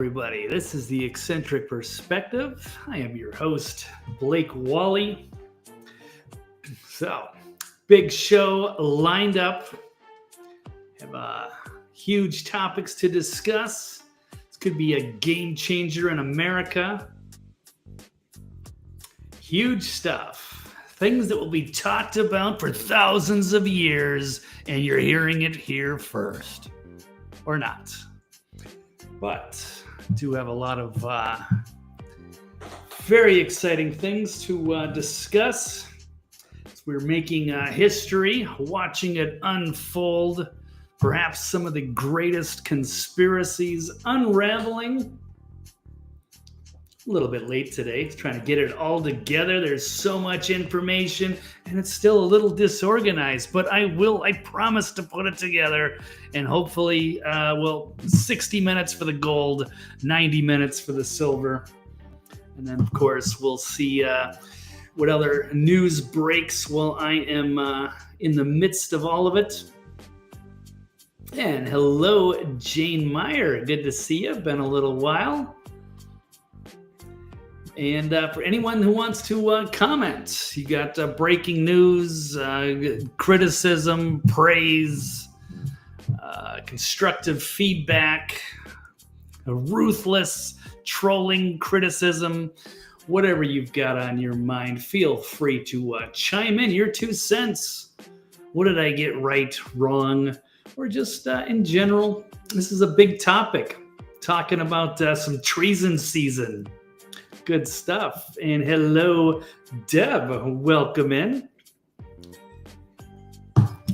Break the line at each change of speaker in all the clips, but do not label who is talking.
Everybody, this is the Eccentric Perspective. I am your host, Blake Wally. So, big show lined up. Have huge topics to discuss. This could be a game changer in America. Huge stuff. Things that will be talked about for thousands of years, and you're hearing it here first. Or not. But do have a lot of very exciting things to discuss. We're making history, watching it unfold. Perhaps some of the greatest conspiracies unraveling. A little bit late today, trying to get it all together. There's so much information, and it's still a little disorganized, but I promise to put it together, and hopefully, 60 minutes for the gold, 90 minutes for the silver, and then, of course, we'll see what other news breaks while I am in the midst of all of it. And hello, Jane Meyer. Good to see you. Been a little while. And for anyone who wants to comment, you got breaking news, criticism, praise, constructive feedback, ruthless trolling criticism, whatever you've got on your mind, feel free to chime in your 2 cents. What did I get right, wrong, or just in general? This is a big topic, talking about some treason season. Good stuff. And hello, Deb. Welcome in.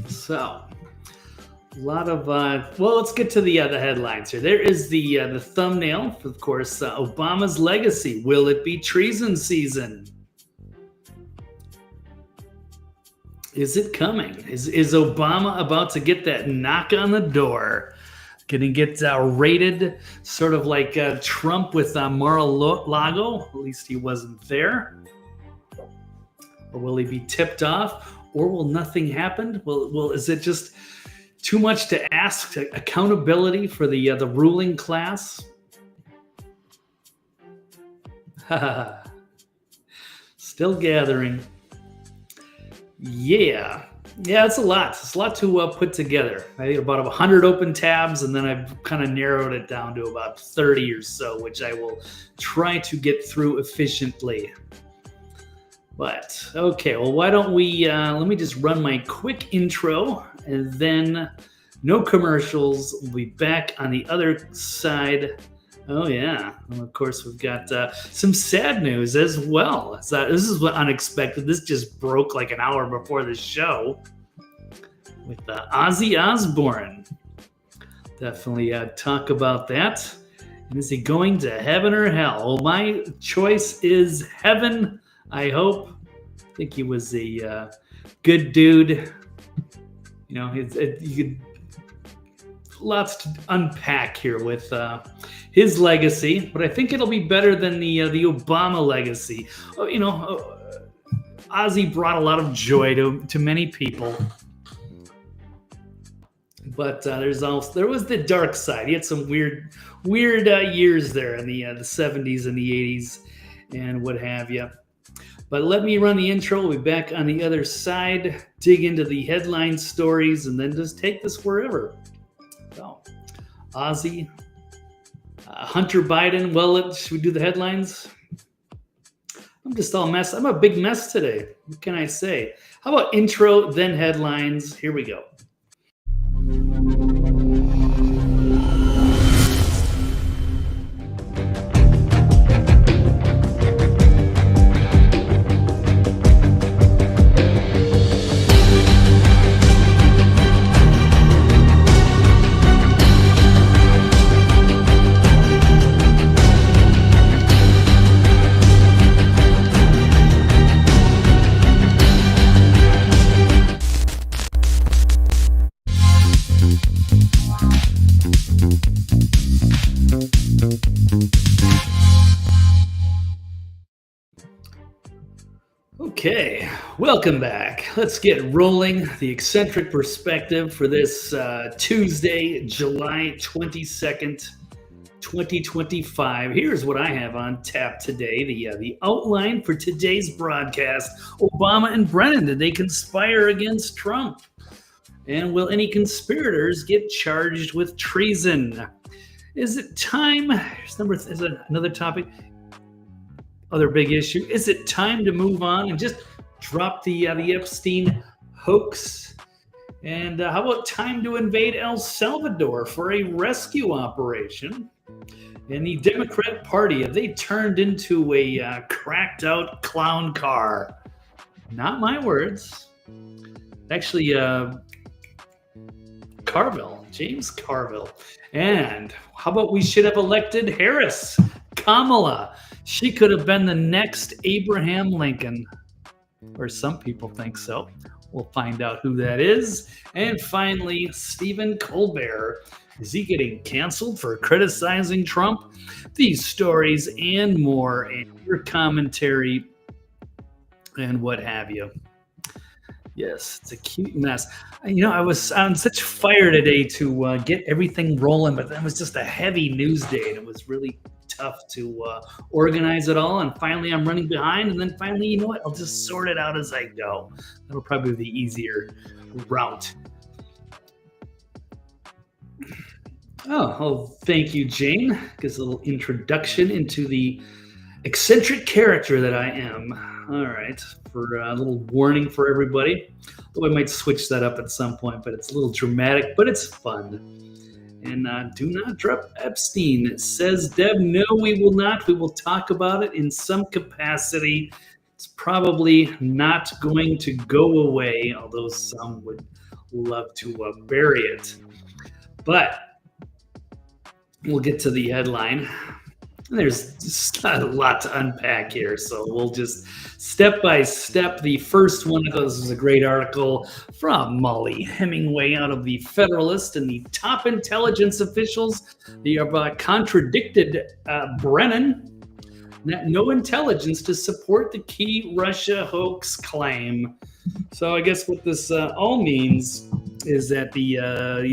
So, a lot of, let's get to the headlines here. There is the thumbnail, of course, Obama's legacy. Will it be treason season? Is it coming? Is Obama about to get that knock on the door? Going to get raided, sort of like Trump with Mar-a-Lago. At least he wasn't there. Or will he be tipped off? Or will nothing happen? Well, is it just too much to ask? Accountability for the ruling class? Still gathering. Yeah, it's a lot. It's a lot to put together. I think about 100 open tabs, and then I've kind of narrowed it down to about 30 or so, which I will try to get through efficiently. But, okay, well, why don't we, let me just run my quick intro, and then no commercials. We'll be back on the other side. Oh, yeah. And of course, we've got some sad news as well. So this is unexpected. This just broke like an hour before the show with Ozzy Osbourne. Definitely talk about that. And is he going to heaven or hell? Well, my choice is heaven, I hope. I think he was a good dude. You know, you could lots to unpack here with his legacy, but I think it'll be better than the Obama legacy. You know, Ozzy brought a lot of joy to many people, but there was the dark side. He had some weird years there in the 70s and the 80s and what have you. But let me run the intro. We'll be back on the other side, dig into the headline stories, and then just take this wherever. So, Ozzy, Hunter Biden. Well, should we do the headlines? I'm just all messed. I'm a big mess today. What can I say? How about intro, then headlines? Here we go. Okay, welcome back. Let's get rolling. The Eccentric Perspective for this Tuesday, July 22nd, 2025. Here's what I have on tap today. The outline for today's broadcast. Obama and Brennan, did they conspire against Trump? And will any conspirators get charged with treason? Is it time? Is it another topic? Other big issue. Is it time to move on and just drop the Epstein hoax? And how about time to invade El Salvador for a rescue operation? And the Democrat Party, have they turned into a cracked out clown car? Not my words. Actually, James Carville. And how about we should have elected Harris, Kamala? She could have been the next Abraham Lincoln. Or some people think so. We'll find out who that is. And finally, Stephen Colbert. Is he getting canceled for criticizing Trump? These stories and more, and your commentary and what have you. Yes, it's a cute mess. I was on such fire today to get everything rolling, but that was just a heavy news day, and it was really tough to organize it all. And finally, I'm running behind, and then finally, you know what? I'll just sort it out as I go. That'll probably be the easier route. Oh, thank you, Jane. Gives a little introduction into the eccentric character that I am. All right, for a little warning for everybody. Though I might switch that up at some point, but it's a little dramatic, but it's fun. And do not drop Epstein, says Deb. No, we will not. We will talk about it in some capacity. It's probably not going to go away, although some would love to bury it. But we'll get to the headline. There's just not a lot to unpack here, so we'll just step by step. The first one of those is a great article from Molly Hemingway out of the Federalist, and the top intelligence officials, they have contradicted Brennan. No intelligence to support the key Russia hoax claim. So I guess what this all means is that the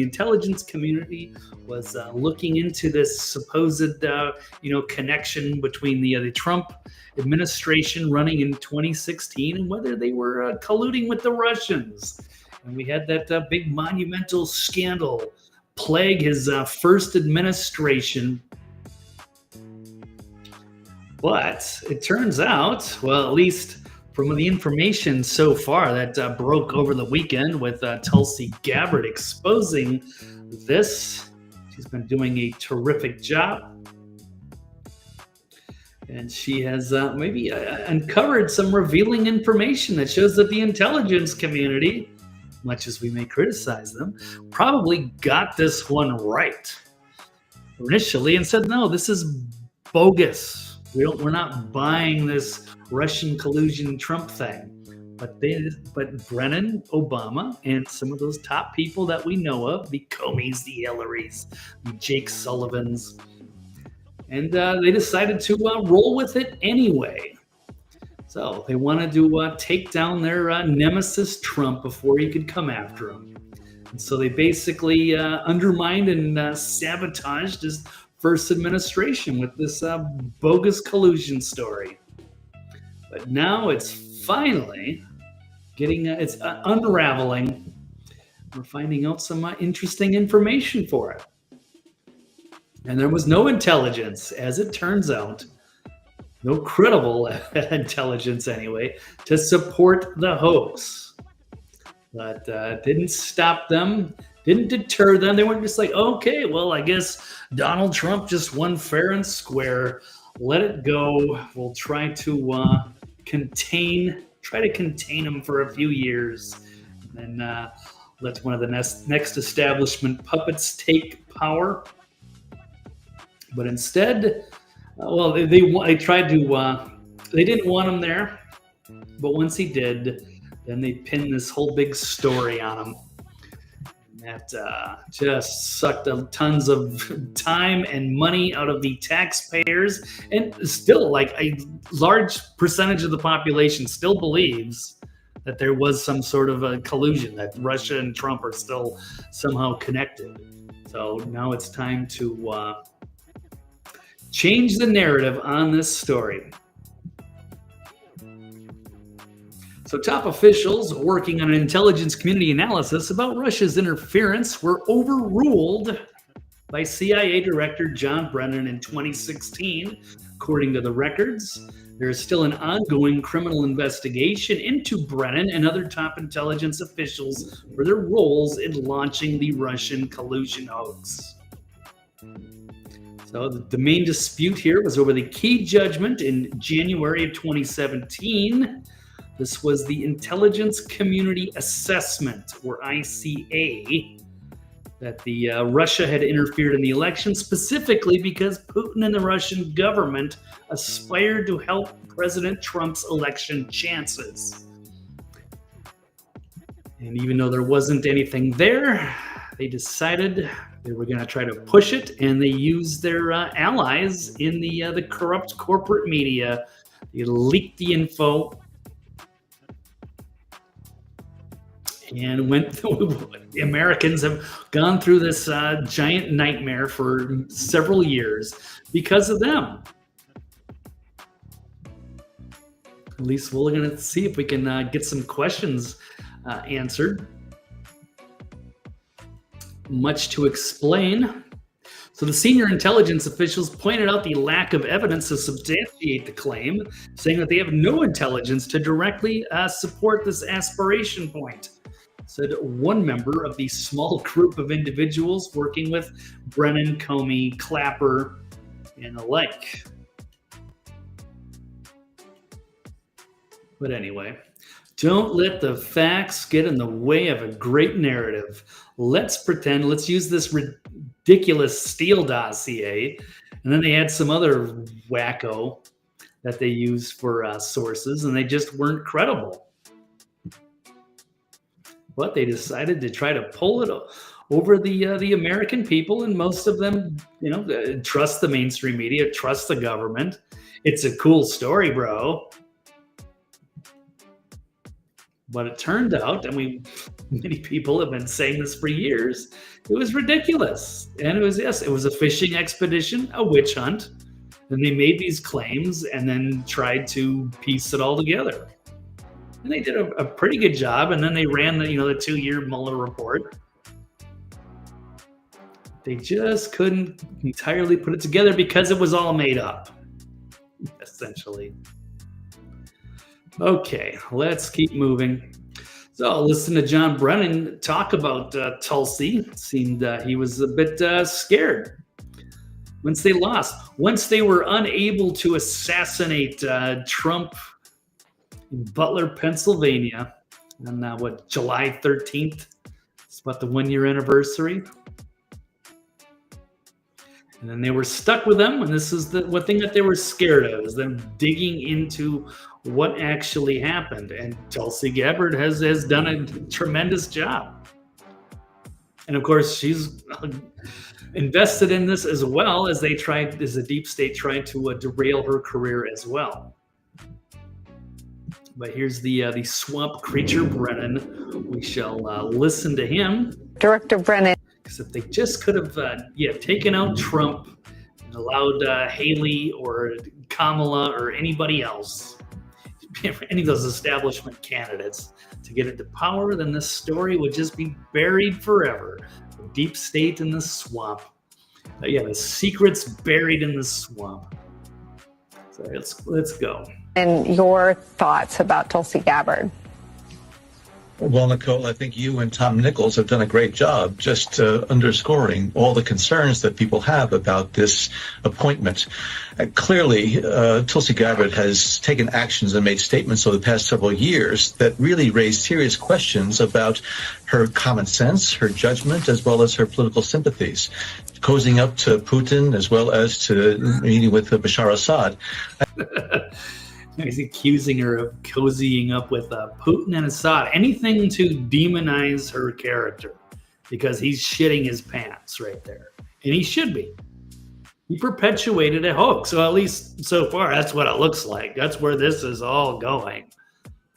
intelligence community was looking into this supposed connection between the Trump administration running in 2016 and whether they were colluding with the Russians. And we had that big monumental scandal plague his first administration. But it turns out, well, at least from the information so far that broke over the weekend with Tulsi Gabbard exposing this, she's been doing a terrific job. And she has maybe uncovered some revealing information that shows that the intelligence community, much as we may criticize them, probably got this one right initially and said, no, this is bogus. We're not buying this Russian collusion Trump thing. But Brennan, Obama, and some of those top people that we know of, the Comeys, the Hillarys, the Jake Sullivans, and they decided to roll with it anyway. So they wanted to take down their nemesis Trump before he could come after him. And so they basically undermined and sabotaged his first administration with this bogus collusion story. But now it's finally it's unraveling. We're finding out some interesting information for it. And there was no intelligence, as it turns out, no credible intelligence anyway, to support the hoax. But didn't stop them, didn't deter them. They weren't just like, okay, well, I guess Donald Trump just won fair and square. Let it go. We'll try to contain him for a few years, and then let one of the next establishment puppets take power. But instead, they tried to. They didn't want him there, but once he did, then they pinned this whole big story on him. That just sucked tons of time and money out of the taxpayers, and still, like, a large percentage of the population still believes that there was some sort of a collusion, that Russia and Trump are still somehow connected. So now it's time to change the narrative on this story. So top officials working on an intelligence community analysis about Russia's interference were overruled by CIA Director John Brennan in 2016. According to the records, there is still an ongoing criminal investigation into Brennan and other top intelligence officials for their roles in launching the Russian collusion hoax. So the main dispute here was over the key judgment in January of 2017. This was the Intelligence Community Assessment, or ICA, that the Russia had interfered in the election specifically because Putin and the Russian government aspired to help President Trump's election chances. And even though there wasn't anything there, they decided they were going to try to push it, and they used their allies in the corrupt corporate media. They leaked the info and went through. The Americans have gone through this giant nightmare for several years because of them. At least we're going to see if we can get some questions answered. Much to explain. So the senior intelligence officials pointed out the lack of evidence to substantiate the claim, saying that they have no intelligence to directly support this aspiration point, said one member of the small group of individuals working with Brennan, Comey, Clapper, and the like. But anyway, don't let the facts get in the way of a great narrative. Let's use this ridiculous Steele dossier, and then they had some other wacko that they used for sources, and they just weren't credible. But they decided to try to pull it over the American people, and most of them, trust the mainstream media, trust the government. It's a cool story, bro. But it turned out, and many people have been saying this for years, it was ridiculous. And it was a fishing expedition, a witch hunt. And they made these claims and then tried to piece it all together. And they did a pretty good job. And then they ran the 2-year Mueller report. They just couldn't entirely put it together because it was all made up, essentially. Okay, let's keep moving. So listen to John Brennan talk about Tulsi. It seemed he was a bit scared once they lost. Once they were unable to assassinate Trump in Butler, Pennsylvania on July 13th. It's about the 1-year anniversary. And then they were stuck with them, and this is the one thing that they were scared of, is them digging into what actually happened. And Tulsi Gabbard has done a tremendous job. And of course, she's invested in this as well, as the deep state tried to derail her career as well. But here's the swamp creature Brennan. We shall listen to him.
Director Brennan.
Because if they just could have taken out Trump and allowed Haley or Kamala or anybody else, any of those establishment candidates, to get into power, then this story would just be buried forever. The deep state in the swamp. The secrets buried in the swamp. So let's go.
And your thoughts about Tulsi Gabbard?
Well, Nicole, I think you and Tom Nichols have done a great job just underscoring all the concerns that people have about this appointment. Clearly, Tulsi Gabbard has taken actions and made statements over the past several years that really raise serious questions about her common sense, her judgment, as well as her political sympathies, cozying up to Putin as well as to meeting with Bashar Assad.
He's accusing her of cozying up with Putin and Assad. Anything to demonize her character, because he's shitting his pants right there. And he should be. He perpetuated a hoax. So at least so far, that's what it looks like. That's where this is all going.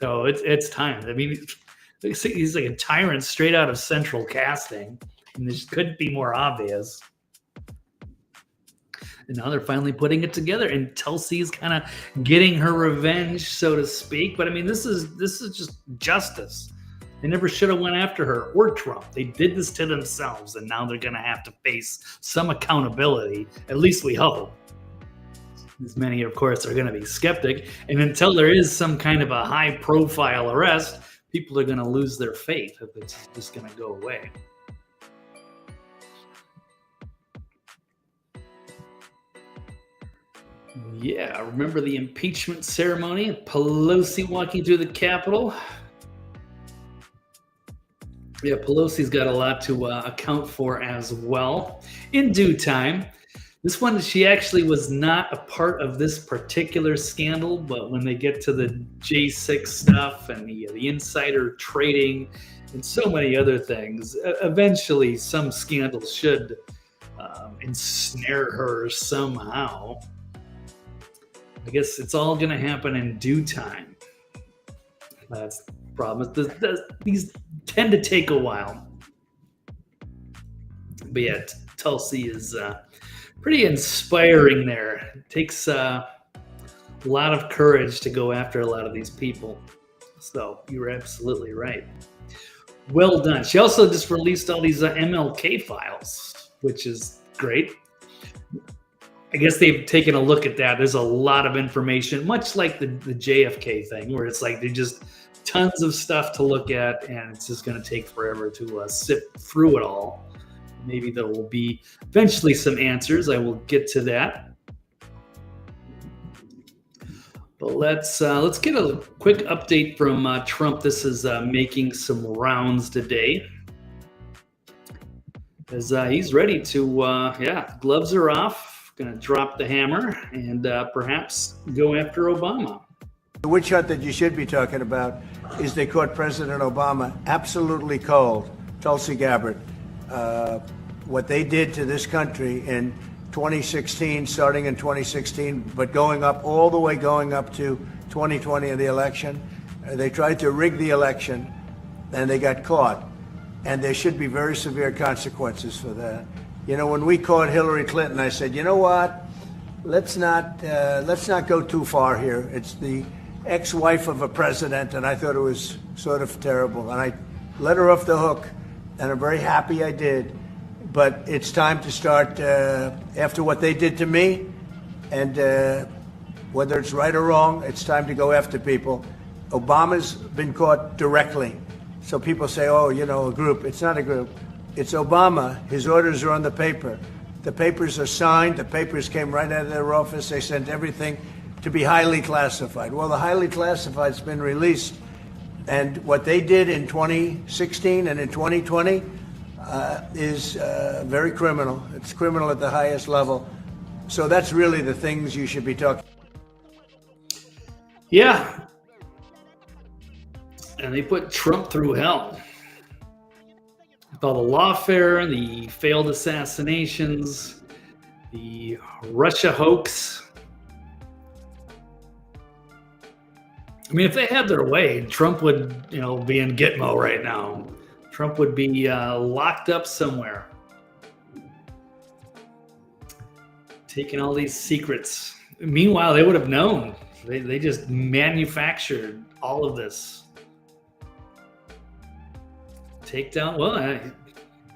So it's time. I mean, he's like a tyrant straight out of Central Casting. And this couldn't be more obvious. And now they're finally putting it together, and Tulsi's kind of getting her revenge, so to speak. But I mean, this is just justice. They never should have went after her or Trump. They did this to themselves, and now they're going to have to face some accountability. At least we hope. As many, of course, are going to be skeptic. And until there is some kind of a high-profile arrest, people are going to lose their faith if it's just going to go away. Yeah, remember the impeachment ceremony? Pelosi walking through the Capitol. Yeah, Pelosi's got a lot to account for as well. In due time. This one, she actually was not a part of this particular scandal, but when they get to the J6 stuff and the insider trading and so many other things, eventually some scandal should ensnare her somehow. I guess it's all going to happen in due time. That's the problem. These tend to take a while. But yeah, Tulsi is pretty inspiring there. It takes a lot of courage to go after a lot of these people. So you're absolutely right. Well done. She also just released all these MLK files, which is great. I guess they've taken a look at that. There's a lot of information, much like the JFK thing, where it's like they just tons of stuff to look at, and it's just going to take forever to sift through it all. Maybe there will be eventually some answers. I will get to that. But let's get a quick update from Trump. This is making some rounds today. As he's ready to, gloves are off. Going to drop the hammer and perhaps go after Obama.
The witch hunt that you should be talking about is they caught President Obama absolutely cold, Tulsi Gabbard. What they did to this country in 2016, starting in 2016, but going up to 2020 in the election. They tried to rig the election, and they got caught. And there should be very severe consequences for that. You know, when we caught Hillary Clinton, I said, you know what? Let's not go too far here. It's the ex-wife of a president, and I thought it was sort of terrible. And I let her off the hook, and I'm very happy I did. But it's time to start, after what they did to me, and whether it's right or wrong, it's time to go after people. Obama's been caught directly. So people say, oh, you know, a group. It's not a group. It's Obama. His orders are on the paper. The papers are signed. The papers came right out of their office. They sent everything to be highly classified. Well, the highly classified's been released. And what they did in 2016 and in 2020 is very criminal. It's criminal at the highest level. So that's really the things you should be talking.
Yeah. And they put Trump through hell. With all the lawfare, the failed assassinations, the Russia hoax. I mean, if they had their way, Trump would, be in Gitmo right now. Trump would be locked up somewhere. Taking all these secrets. Meanwhile, they would have known. They just manufactured all of this. Take down,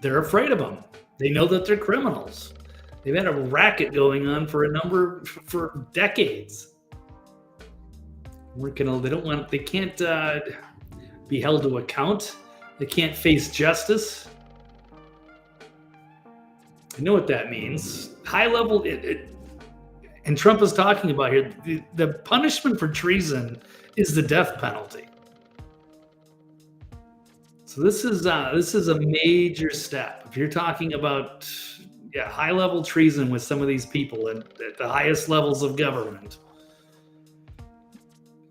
they're afraid of them. They know that they're criminals. They've had a racket going on for decades. They can't be held to account. They can't face justice. I know what that means. High level, and Trump is talking about here, the punishment for treason is the death penalty. So this is a major step. If you're talking about high level treason with some of these people at the highest levels of government,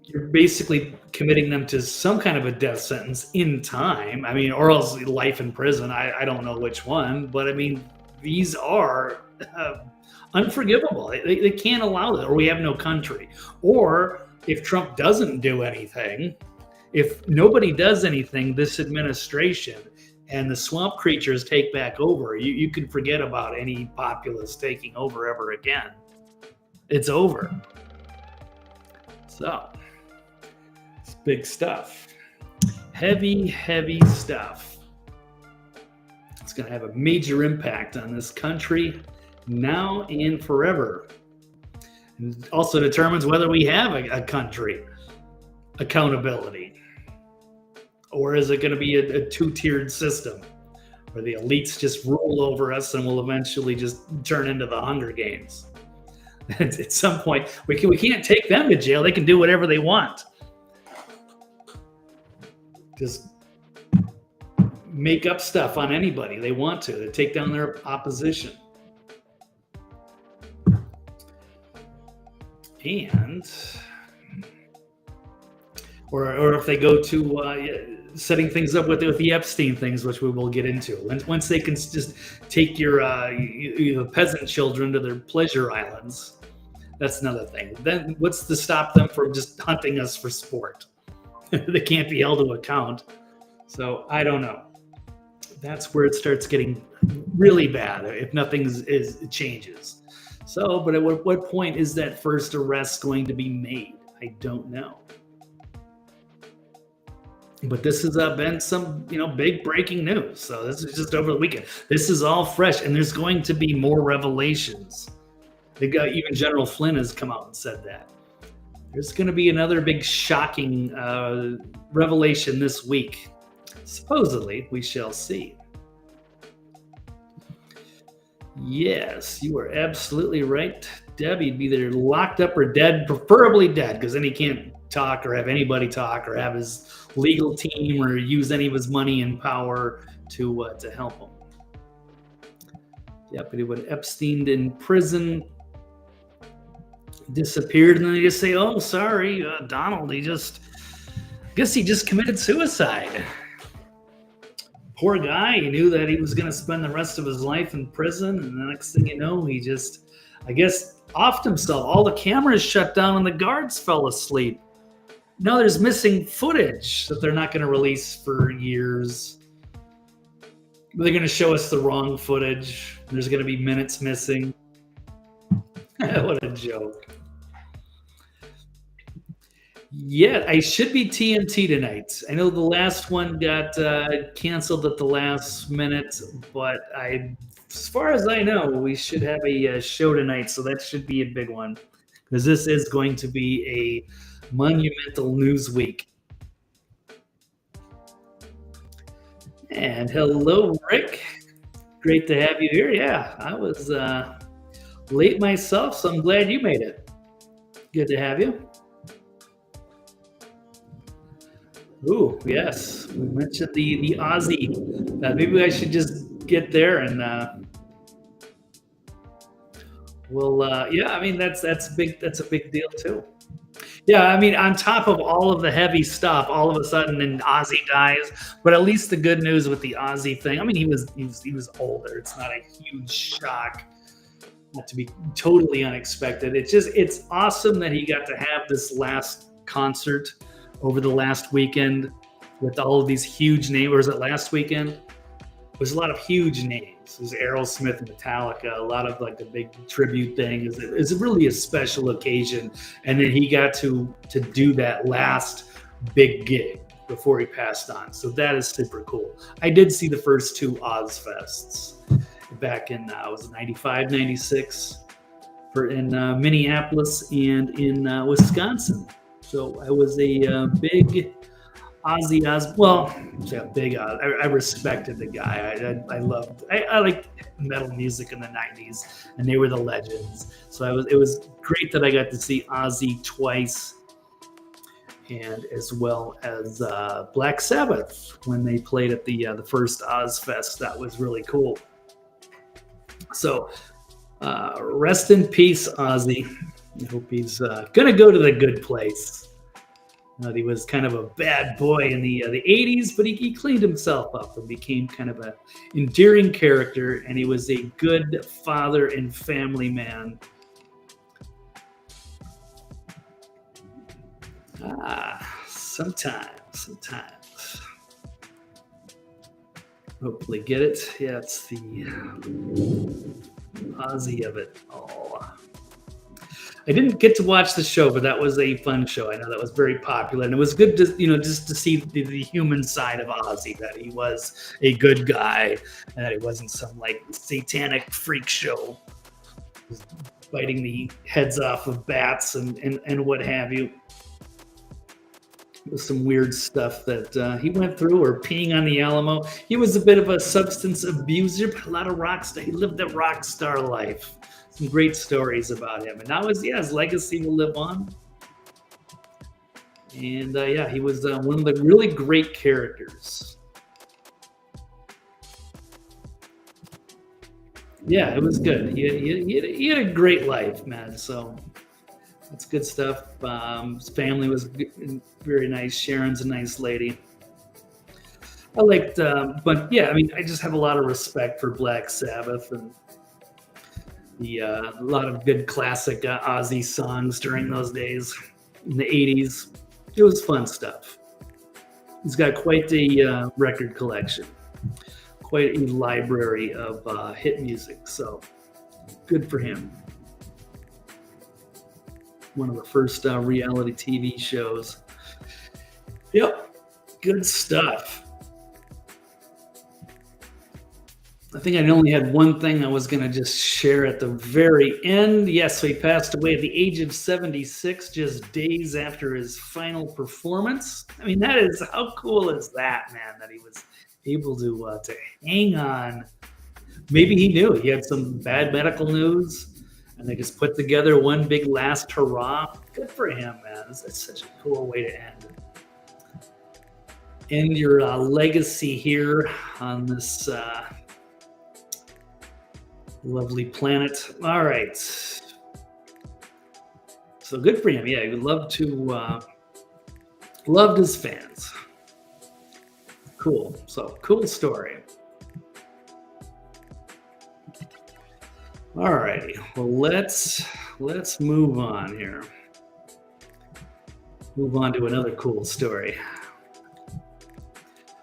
you're basically committing them to some kind of a death sentence in time. I mean, or else life in prison. I don't know which one, but I mean, these are unforgivable. They can't allow that, or we have no country. Or if Trump doesn't do anything, if nobody does anything, this administration, and the swamp creatures take back over, you can forget about any populace taking over ever again. It's over. So, it's big stuff. Heavy, heavy stuff. It's going to have a major impact on this country now and forever. And it also determines whether we have a country. Accountability. Or is it going to be a two-tiered system where the elites just rule over us and will eventually just turn into the Hunger Games? At some point, we can't take them to jail. They can do whatever they want. Just make up stuff on anybody they want to take down their opposition. And or if they go to setting things up with the Epstein things, which we will get into. Once they can just take your peasant children to their pleasure islands, that's another thing. Then what's to stop them from just hunting us for sport? They can't be held to account. So I don't know. That's where it starts getting really bad if nothing changes. So, but at what point is that first arrest going to be made? I don't know. But this has been some, big breaking news. So this is just over the weekend. This is all fresh, and there's going to be more revelations. Even General Flynn has come out and said that. There's going to be another big shocking revelation this week. Supposedly, we shall see. Yes, you are absolutely right, Deb. He'd be either locked up or dead, preferably dead, because then he can't talk or have anybody talk or have his legal team or use any of his money and power to help him. Deputy with Epstein in prison disappeared, and then they just say, "Oh, sorry, Donald. I guess he just committed suicide." Poor guy. He knew that he was going to spend the rest of his life in prison, and the next thing you know, he just, I guess, offed himself. All the cameras shut down, and the guards fell asleep. No, there's missing footage that they're not going to release for years. They're going to show us the wrong footage. There's going to be minutes missing. What a joke. Yeah, I should be TNT tonight. I know the last one got canceled at the last minute, but as far as I know, we should have a show tonight, so that should be a big one, because this is going to be a monumental news week. And hello, Rick. Great to have you here. Yeah, I was late myself, so I'm glad you made it. Good to have you. Ooh, yes. We mentioned the Aussie. Maybe I should just get there and yeah, I mean that's big. That's a big deal too. Yeah, I mean, on top of all of the heavy stuff, all of a sudden, then Ozzy dies. But at least the good news with the Ozzy thing, I mean, he was older. It's not a huge shock, not to be totally unexpected. It's awesome that he got to have this last concert over the last weekend with all of these huge names. Or was it last weekend? It was a lot of huge names. It was Aerosmith, Metallica, a lot of like the big tribute thing. It's really a special occasion. And then he got to do that last big gig before he passed on. So that is super cool. I did see the first two Ozfests back in, was it 95, 96 in Minneapolis and in Wisconsin. So I was a big Ozzy big Oz. I respected the guy. I liked metal music in the 90s, and they were the legends. So it was great that I got to see Ozzy twice, and as well as Black Sabbath when they played at the first Ozfest. That was really cool. So rest in peace, Ozzy. I hope he's gonna go to the good place. He was kind of a bad boy in the 80s, but he cleaned himself up and became kind of an endearing character, and he was a good father and family man. Sometimes. Hopefully get it. Yeah, it's the Ozzy of it all. I didn't get to watch the show, but that was a fun show. I know that was very popular, and it was good to, just to see the human side of Ozzy, that he was a good guy, and that it wasn't some like satanic freak show, biting the heads off of bats and what have you. It was some weird stuff that he went through, or peeing on the Alamo. He was a bit of a substance abuser, but a lot of rock star. He lived a rock star life. Some great stories about him, and now his legacy will live on. And he was one of the really great characters. Yeah, it was good. He had a great life, man. So that's good stuff. His family was very nice. Sharon's a nice lady. I liked, but yeah, I mean, I just have a lot of respect for Black Sabbath and a lot of good classic Ozzy songs during those days in the 80s. It was fun stuff. He's got quite a record collection, quite a library of hit music. So good for him. One of the first reality TV shows. Yep, good stuff. I think I only had one thing I was going to just share at the very end. Yes, so he passed away at the age of 76, just days after his final performance. I mean, how cool is that, man, that he was able to hang on. Maybe he knew he had some bad medical news, and they just put together one big last hurrah. Good for him, man. It's such a cool way to end your legacy here on this lovely planet. All right. So good for him. Yeah, he loved his fans. Cool. So cool story. All righty. Well, let's move on here. Move on to another cool story.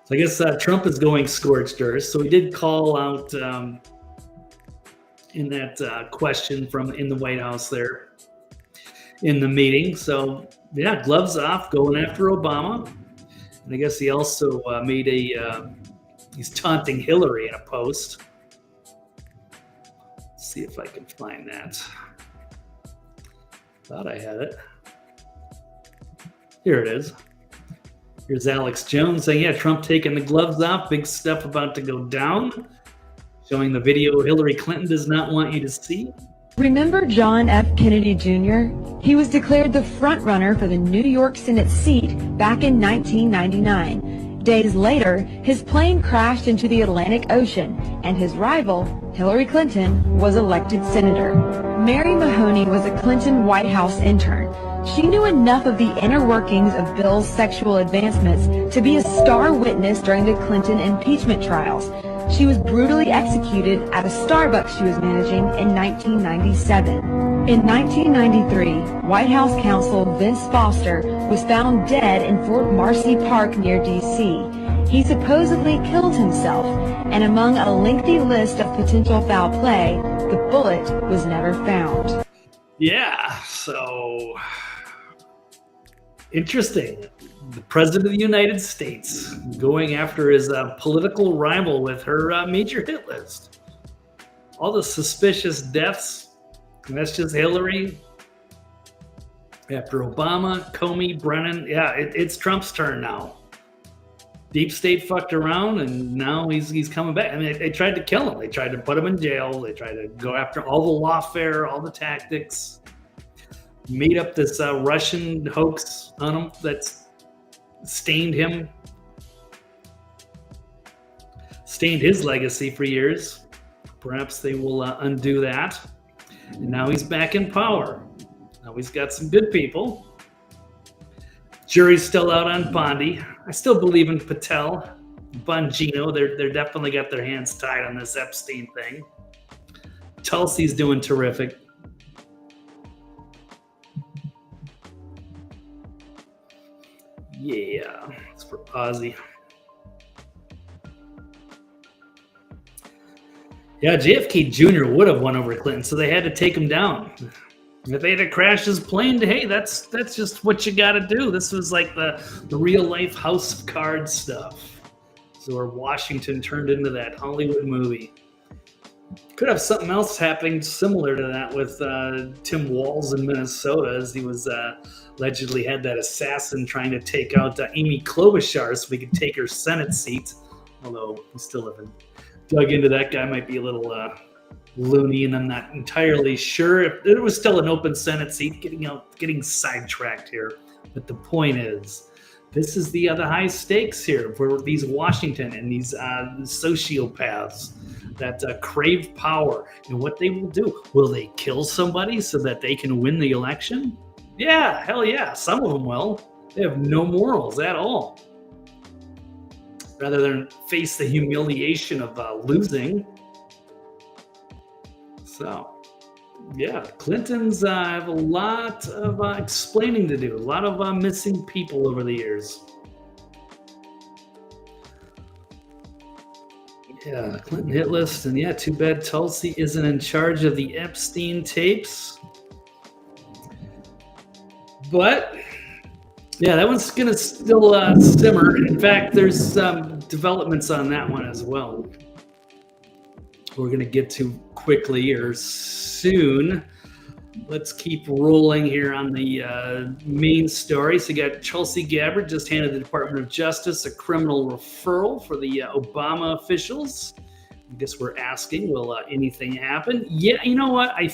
So I guess Trump is going scorched earth. So he did call out in that question from in the White House there in the meeting. So yeah, gloves off, going after Obama. And I guess he also made he's taunting Hillary in a post. Let's see if I can find that. Thought I had it. Here it is. Here's Alex Jones saying, yeah, Trump taking the gloves off. Big stuff about to go down. Showing the video Hillary Clinton does not want you to see.
Remember John F. Kennedy Jr.? He was declared the front-runner for the New York Senate seat back in 1999. Days later, his plane crashed into the Atlantic Ocean, and his rival, Hillary Clinton, was elected senator. Mary Mahoney was a Clinton White House intern. She knew enough of the inner workings of Bill's sexual advancements to be a star witness during the Clinton impeachment trials. She was brutally executed at a Starbucks she was managing in 1997. In 1993, White House counsel Vince Foster was found dead in Fort Marcy Park near D.C. He supposedly killed himself, and among a lengthy list of potential foul play, the bullet was never found.
Yeah, so interesting. The President of the United States going after his political rival with her major hit list. All the suspicious deaths, and that's just Hillary. After Obama, Comey, Brennan, yeah, it's Trump's turn now. Deep State fucked around, and now he's coming back. I mean, they tried to kill him. They tried to put him in jail. They tried to go after all the lawfare, all the tactics. Made up this Russian hoax on him that's stained his legacy for years. Perhaps they will undo that. And now he's back in power. Now he's got some good people. Jury's still out on Bondi. I still believe in Patel, Bongino. They're definitely got their hands tied on this Epstein thing. Tulsi's doing terrific. Yeah, it's for Ozzy. Yeah, JFK Jr. would have won over Clinton, so they had to take him down. If they had to crash his plane, hey, that's just what you got to do. This was like the real life House of Cards stuff. So where Washington turned into that Hollywood movie. Could have something else happening similar to that with Tim Walz in Minnesota, as he was allegedly had that assassin trying to take out Amy Klobuchar so we could take her Senate seat. Although we still haven't dug into that guy, might be a little loony, and I'm not entirely sure if it was still an open Senate seat. Getting sidetracked here, but the point is, this is the high stakes here for these Washington and these sociopaths that crave power, and what they will do. Will they kill somebody so that they can win the election? Yeah, hell yeah, some of them will. They have no morals at all. Rather than face the humiliation of losing. So, yeah, Clintons have a lot of explaining to do. A lot of missing people over the years. Yeah, Clinton hit list, and yeah, too bad Tulsi isn't in charge of the Epstein tapes. But yeah, that one's gonna still simmer. In fact, there's developments on that one as well. We're gonna get to quickly or soon. Let's keep rolling here on the main story. So you got Tulsi Gabbard just handed the Department of Justice a criminal referral for the Obama officials. I guess we're asking, will anything happen? Yeah, you know what? I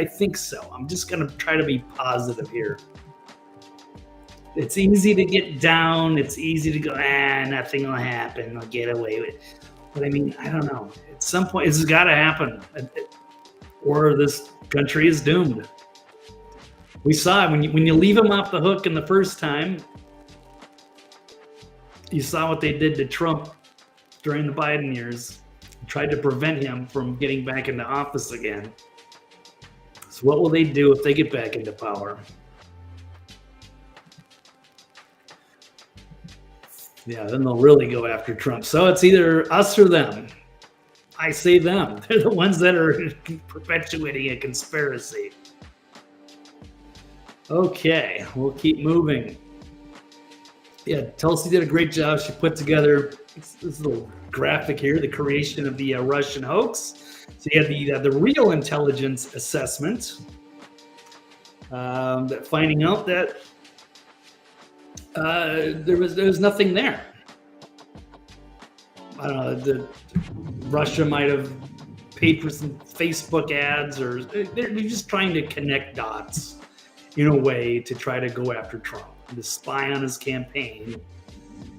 think so. I'm just going to try to be positive here. It's easy to get down. It's easy to go, nothing will happen. I'll get away with it. But I mean, I don't know. At some point, this has got to happen. Or this country is doomed. We saw it when you leave them off the hook in the first time. You saw what they did to Trump during the Biden years. Tried to prevent him from getting back into office again. So what will they do if they get back into power? Yeah, then they'll really go after Trump. So it's either us or them. I say them. They're the ones that are perpetuating a conspiracy. Okay, we'll keep moving. Yeah, Tulsi did a great job. She put together this little graphic here, the creation of the Russian hoax. So you had the real intelligence assessment, that finding out that there was nothing there. I don't know, Russia might have paid for some Facebook ads, or they're just trying to connect dots in a way to try to go after Trump, to spy on his campaign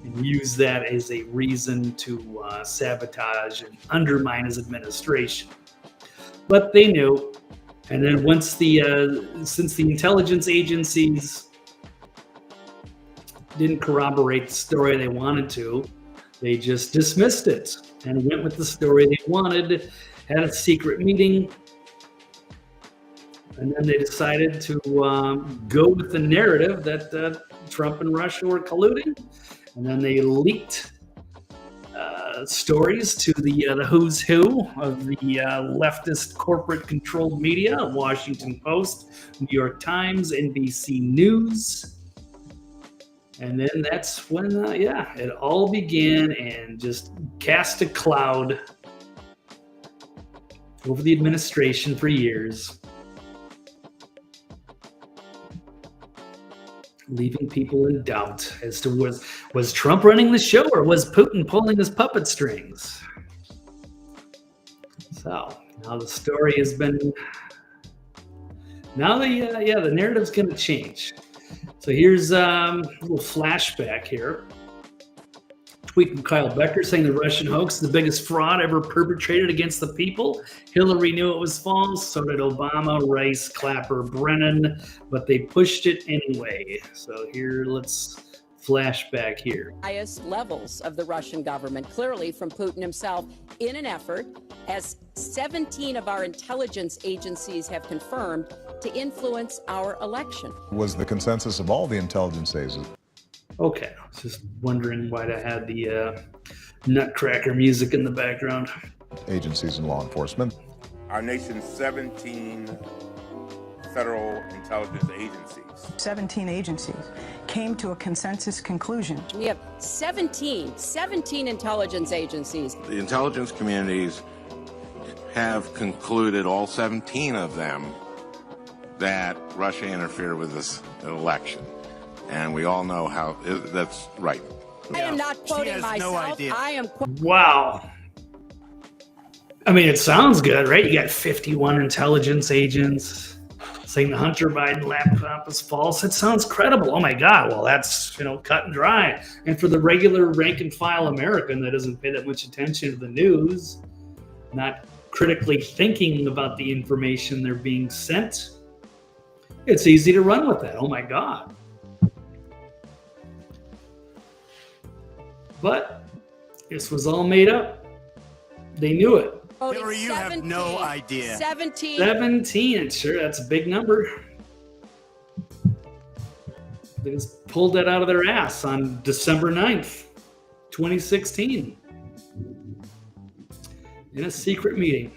and use that as a reason to sabotage and undermine his administration. But they knew. And then once since the intelligence agencies didn't corroborate the story they wanted to, they just dismissed it and went with the story they wanted, had a secret meeting, and then they decided to go with the narrative that Trump and Russia were colluding, and then they leaked stories to the who's who of the leftist corporate-controlled media, Washington Post, New York Times, NBC News. And then that's when, it all began and just cast a cloud over the administration for years, leaving people in doubt as to was Trump running the show or was Putin pulling his puppet strings? So now the story has been, now the narrative's going to change. So here's a little flashback here. Tweet from Kyle Becker saying the Russian hoax is the biggest fraud ever perpetrated against the people. Hillary knew it was false. So did Obama, Rice, Clapper, Brennan, but they pushed it anyway. So here, let's flashback here.
Highest levels of the Russian government, clearly from Putin himself, in an effort, as 17 of our intelligence agencies have confirmed, to influence our election.
Was the consensus of all the intelligence agencies.
Okay, I was just wondering why I had the Nutcracker music in the background.
agencies and law enforcement.
Our nation's 17 federal intelligence agencies.
17 agencies came to a consensus conclusion.
We have 17 intelligence agencies.
The intelligence communities have concluded, all 17 of them, that Russia interfered with this election. And we all know how that's right.
I am not quoting myself.
No idea.
I am
Wow. I mean, it sounds good, right? You got 51 intelligence agents saying the Hunter Biden laptop is false. It sounds credible. Oh my God. Well, that's, cut and dry. And for the regular rank and file American that doesn't pay that much attention to the news, not critically thinking about the information they're being sent, it's easy to run with that. Oh my God. But this was all made up. They knew it.
Hillary, you have no idea.
17.
Sure, that's a big number. They just pulled that out of their ass on December 9th, 2016. In a secret meeting.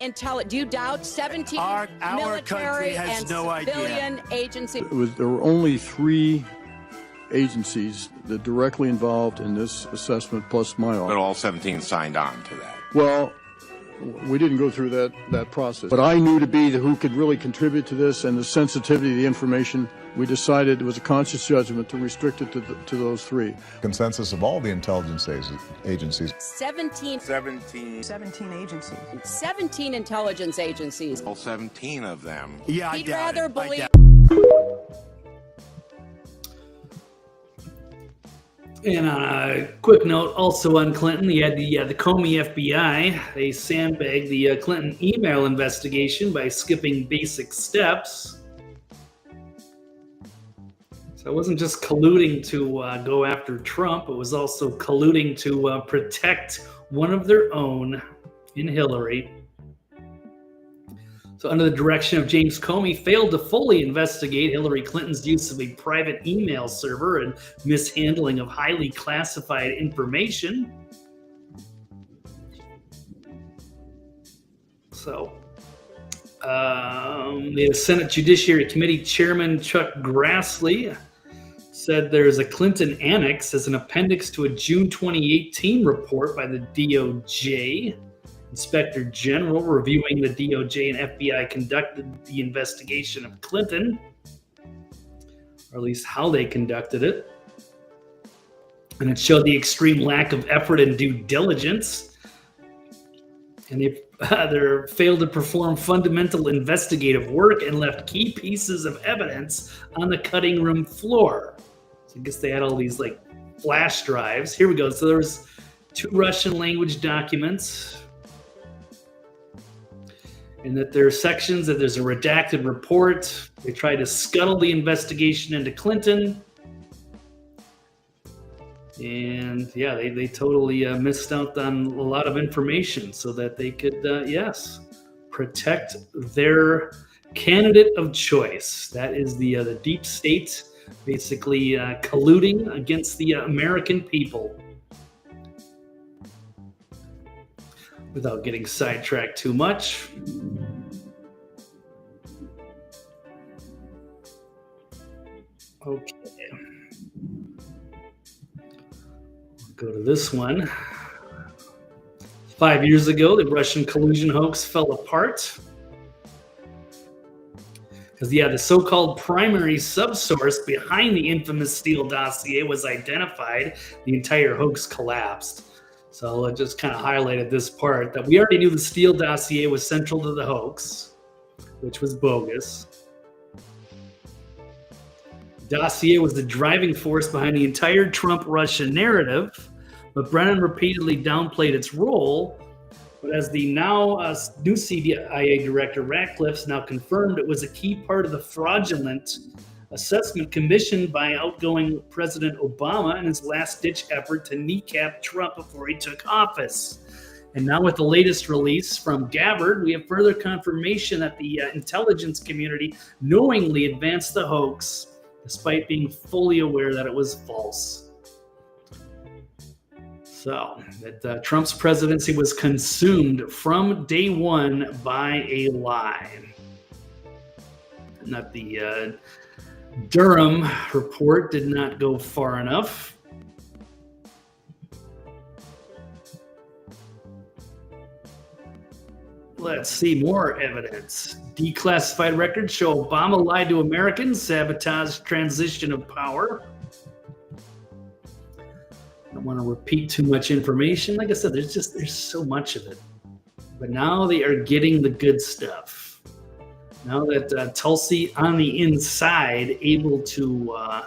Do you doubt 17
Our
military
country has
and
no idea.
civilian agencies?
There were only 3 agencies that directly involved in this assessment, plus my
But
office.
all 17 signed on to that.
Well, we didn't go through that process. But I knew to be who could really contribute to this and the sensitivity of the information. We decided it was a conscious judgment to restrict it to those 3.
Consensus of all the intelligence agencies.
17
agencies.
17 intelligence agencies.
All 17 of them.
Yeah,
He'd rather believe.
And on a quick note, also on Clinton, you had the Comey FBI. They sandbagged the Clinton email investigation by skipping basic steps. So it wasn't just colluding to go after Trump. It was also colluding to protect one of their own in Hillary. So under the direction of James Comey, failed to fully investigate Hillary Clinton's use of a private email server and mishandling of highly classified information. So the Senate Judiciary Committee Chairman Chuck Grassley said there's a Clinton annex as an appendix to a June 2018 report by the DOJ. Inspector General reviewing the DOJ and FBI conducted the investigation of Clinton, or at least how they conducted it. And it showed the extreme lack of effort and due diligence. And they failed to perform fundamental investigative work and left key pieces of evidence on the cutting room floor. So I guess they had all these flash drives. Here we go. So there was 2 Russian language documents. And that there are sections that there's a redacted report. They tried to scuttle the investigation into Clinton. And yeah, they totally missed out on a lot of information so that they could, protect their candidate of choice. That is the deep state, basically colluding against the American people. Without getting sidetracked too much. Okay. Go to this one. 5 years ago, the Russian collusion hoax fell apart. Because, the so-called primary subsource behind the infamous Steele dossier was identified. The entire hoax collapsed. So it just kind of highlighted this part that we already knew the Steele dossier was central to the hoax, which was bogus. The dossier was the driving force behind the entire Trump-Russia narrative, but Brennan repeatedly downplayed its role. But as the now new CIA director Ratcliffe's now confirmed, it was a key part of the fraudulent assessment commissioned by outgoing President Obama in his last-ditch effort to kneecap Trump before he took office. And now with the latest release from Gabbard, we have further confirmation that the intelligence community knowingly advanced the hoax, despite being fully aware that it was false. So that Trump's presidency was consumed from day one by a lie. Not the Durham report did not go far enough. Let's see more evidence. Declassified records show Obama lied to Americans, sabotaged transition of power. I don't want to repeat too much information. Like I said, there's so much of it. But now they are getting the good stuff. Now that Tulsi on the inside able to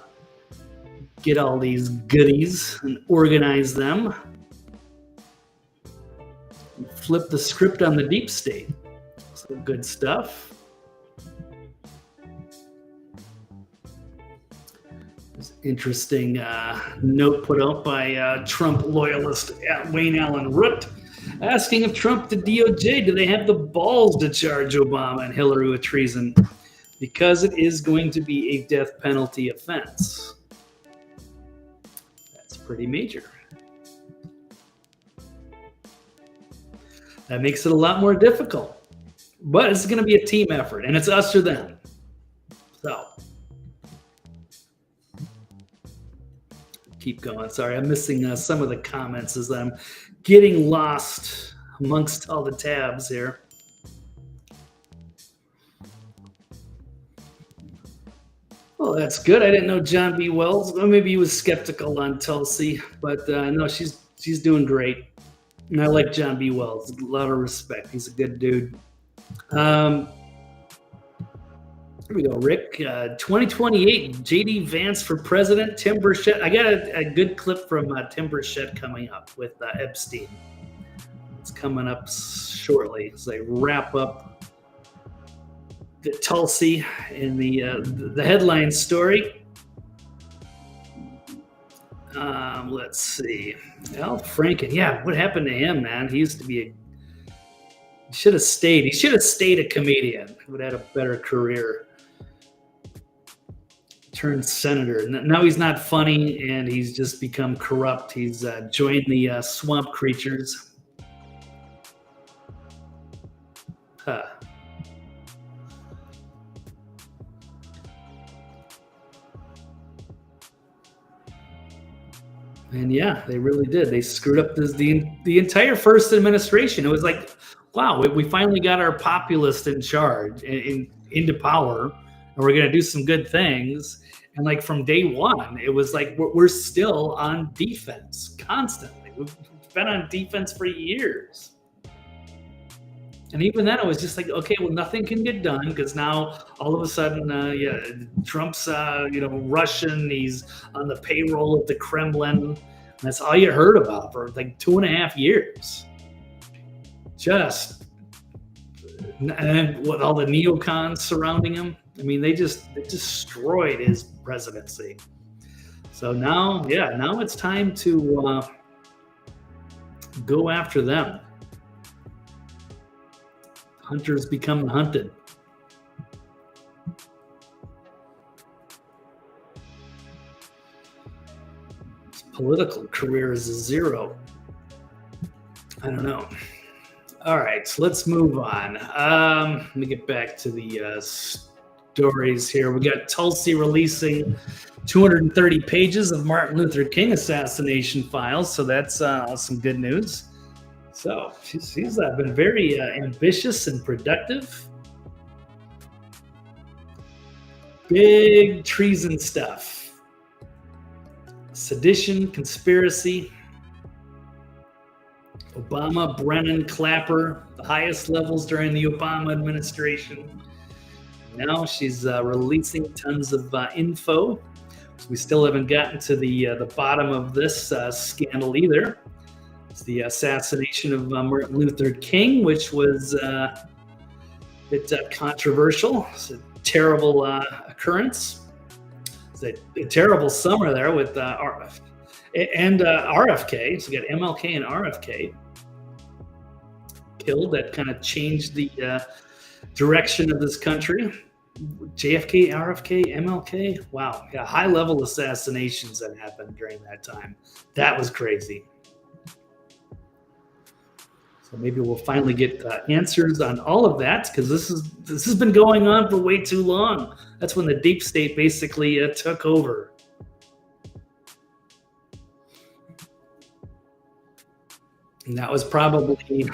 get all these goodies and organize them. Flip the script on the deep state. So good stuff. There's an interesting note put out by Trump loyalist Wayne Allen Root, asking if Trump to DOJ, do they have the balls to charge Obama and Hillary with treason? Because it is going to be a death penalty offense. That's pretty major. That makes it a lot more difficult. But it's going to be a team effort, and it's us or them. So, keep going. Sorry, I'm missing some of the comments as I'm getting lost amongst all the tabs here. Well, that's good. I didn't know John B. Wells. Well, maybe he was skeptical on Tulsi, but no, she's doing great. And I like John B. Wells. A lot of respect. He's a good dude. Here we go, Rick. 2028, J.D. Vance for president, Tim Burchett. I got a good clip from Tim Burchett coming up with Epstein. It's coming up shortly as I wrap up the Tulsi in the headline story. Let's see. Al Franken. Yeah, what happened to him, man? He used to be he should have stayed. He should have stayed a comedian. He would have had a better career. Turned senator. Now he's not funny, and he's just become corrupt. He's joined the swamp creatures. Huh. And yeah, they really did. They screwed up the entire first administration. It was like, wow, we finally got our populist in charge, into power, and we're going to do some good things. And like from day one, it was like we're still on defense constantly. We've been on defense for years. And even then, it was just like, okay, well, nothing can get done because now all of a sudden, Trump's, Russian. He's on the payroll of the Kremlin. And that's all you heard about for like 2.5 years. And with all the neocons surrounding him, I mean, they destroyed his presidency. So now it's time to go after them. Hunters become hunted. His political career is a zero. I don't know. All right, so let's move on. Let me get back to the stories here. We got Tulsi releasing 230 pages of Martin Luther King assassination files, so that's some good news. So she's been very ambitious and productive. Big treason stuff. Sedition, conspiracy. Obama, Brennan, Clapper, the highest levels during the Obama administration. Now she's releasing tons of info. We still haven't gotten to the bottom of this scandal either. It's the assassination of Martin Luther King, which was a bit controversial. It's a terrible occurrence. It's a terrible summer there with RFK. So you got MLK and RFK killed. That kind of changed the direction of this country. JFK, RFK, MLK. Wow. Yeah, high-level assassinations that happened during that time. That was crazy. So maybe we'll finally get answers on all of that, because this has been going on for way too long. That's when the deep state basically took over. And that was probably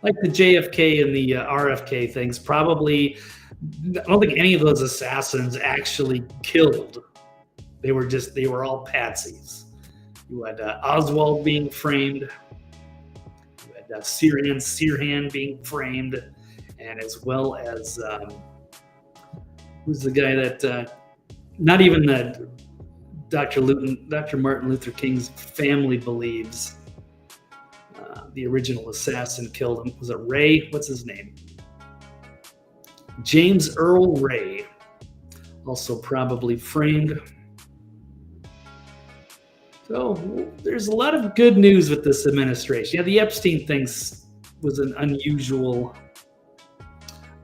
like the JFK and the RFK things. Probably, I don't think any of those assassins actually killed. They were all patsies. You had Oswald being framed. You had Sirhan being framed, and as well as who's the guy that not even the Dr. Martin Luther King's family believes the original assassin killed him. Was it Ray? What's his name? James Earl Ray, also probably framed. So there's a lot of good news with this administration. Yeah, the Epstein thing was an unusual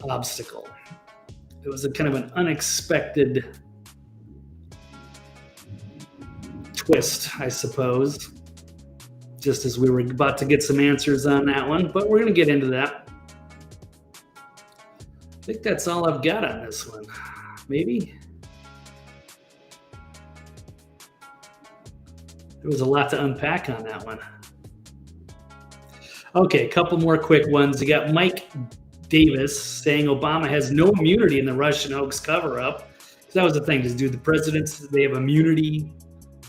obstacle. It was a kind of an unexpected twist, I suppose, just as we were about to get some answers on that one, but we're going to get into that. I think that's all I've got on this one. Maybe. There was a lot to unpack on that one. Okay, a couple more quick ones. You got Mike Davis saying Obama has no immunity in the Russian hoax cover-up. That was the thing. Do the presidents, they have immunity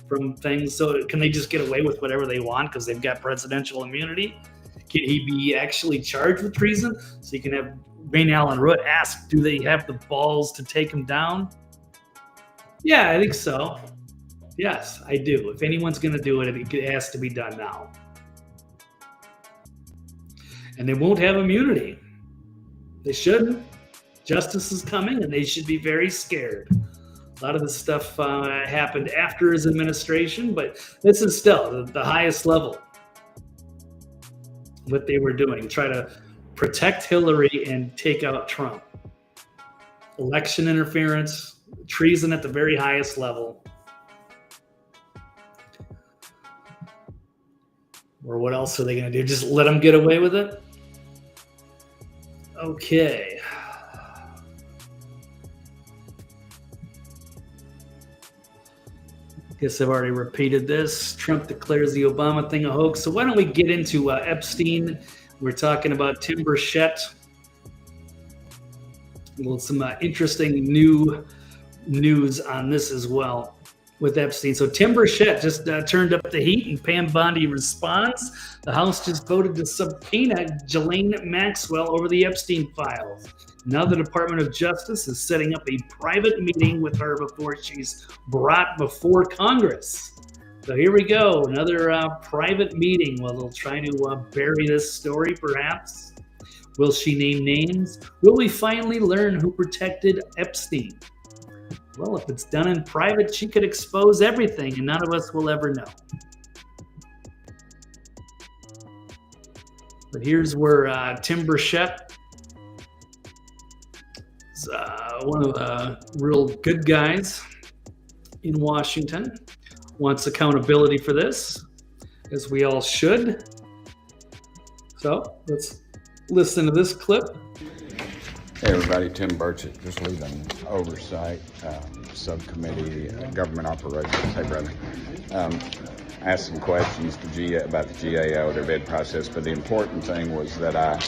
from things? So can they just get away with whatever they want because they've got presidential immunity? Can he be actually charged with treason? So you can have Rain Allen Root ask, do they have the balls to take him down? Yeah, I think so. Yes, I do. If anyone's going to do it, it has to be done now. And they won't have immunity. They shouldn't. Justice is coming, and they should be very scared. A lot of this stuff happened after his administration, but this is still the highest level. What they were doing, try to protect Hillary and take out Trump. Election interference, treason at the very highest level. Or what else are they going to do? Just let them get away with it? Okay. Guess I've already repeated this. Trump declares the Obama thing a hoax. So why don't we get into Epstein? We're talking about Tim Burchett. Some interesting new news on this as well with Epstein. So Tim Burchett just turned up the heat, and Pam Bondi responds. The House just voted to subpoena Ghislaine Maxwell over the Epstein files. Now the Department of Justice is setting up a private meeting with her before she's brought before Congress. So here we go, another private meeting where they'll try to bury this story, perhaps. Will she name names? Will we finally learn who protected Epstein? Well, if it's done in private, she could expose everything, and none of us will ever know. But here's where Tim Burchett, one of the real good guys in Washington, wants accountability for this, as we all should. So let's listen to this clip.
Hey everybody, Tim Burchett, just leaving oversight subcommittee, government operations. Hey brother. Asked some questions to about the GAO, their bid process, but the important thing was that I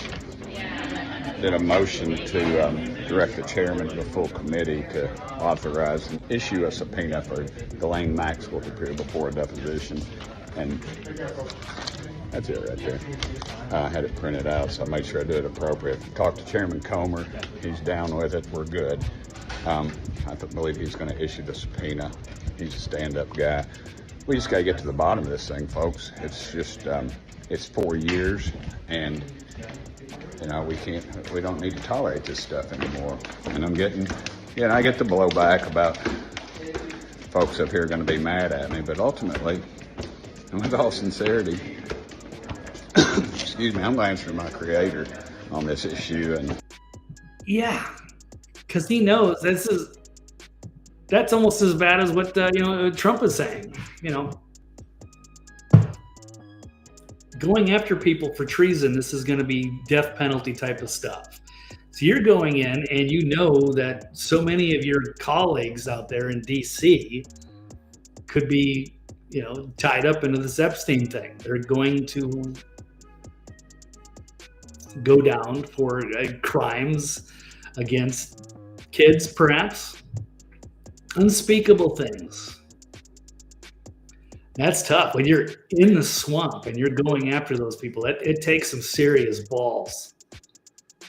did a motion to direct the chairman of the full committee to authorize and issue a subpoena for Ghislaine Maxwell to appear before a deposition. And that's it right there. I had it printed out, so I made sure I did it appropriate. Talked to Chairman Comer. He's down with it. We're good. I believe he's going to issue the subpoena. He's a stand-up guy. We just got to get to the bottom of this thing, folks. It's just, it's 4 years, and you know, we don't need to tolerate this stuff anymore. And I'm getting, I get the blowback about folks up here are going to be mad at me, but ultimately, and with all sincerity, excuse me, I'm answering my creator on this issue. And
yeah, because he knows that's almost as bad as what Trump is saying. going after people for treason, this is going to be death penalty type of stuff. So you're going in and you know that so many of your colleagues out there in DC could be, tied up into this Epstein thing. They're going to go down for crimes against kids, perhaps. Unspeakable things. That's tough. When you're in the swamp and you're going after those people, it takes some serious balls.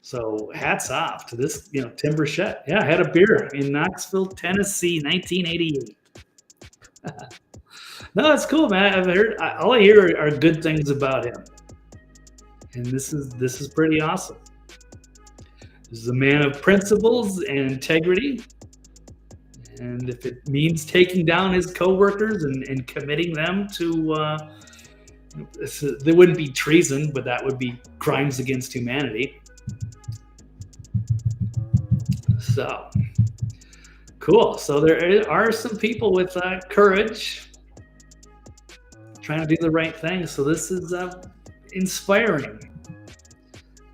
So hats off to this, Tim Burchett. Yeah, I had a beer in Knoxville, Tennessee, 1988. No, it's cool, man. I've heard all I hear are good things about him, and this is pretty awesome. This is a man of principles and integrity, and if it means taking down his coworkers and committing them to, there wouldn't be treason, but that would be crimes against humanity. So cool. So there are some people with courage trying to do the right thing. So this is inspiring.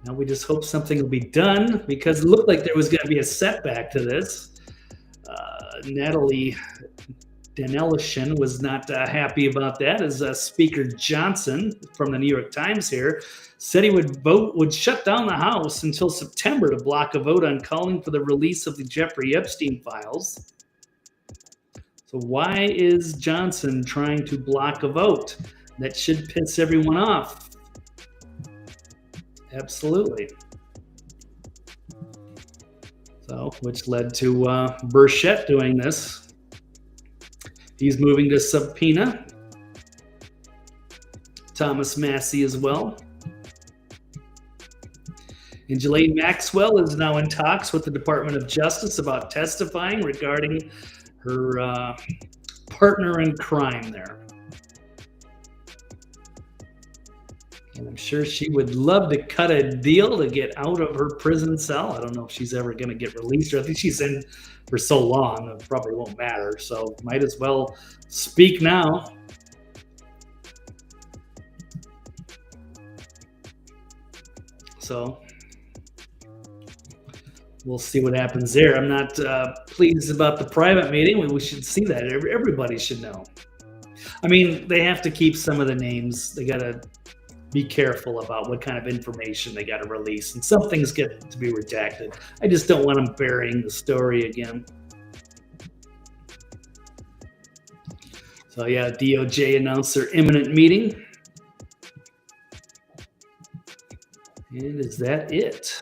Now we just hope something will be done, because it looked like there was going to be a setback to this. Natalie Danellishin was not happy about that, as Speaker Johnson from the New York Times here said he would shut down the House until September to block a vote on calling for the release of the Jeffrey Epstein files. So why is Johnson trying to block a vote? That should piss everyone off. Absolutely. So, which led to Burchett doing this. He's moving to subpoena Thomas Massey as well. And Ghislaine Maxwell is now in talks with the Department of Justice about testifying regarding her partner in crime there. And I'm sure she would love to cut a deal to get out of her prison cell. I don't know if she's ever going to get released, or I think she's in for so long, it probably won't matter. So might as well speak now. So we'll see what happens there. I'm not pleased about the private meeting. We should see that. Everybody should know. I mean, they have to keep some of the names. They got to be careful about what kind of information they got to release. And some things get to be redacted. I just don't want them burying the story again. So yeah, DOJ announced their imminent meeting. And is that it?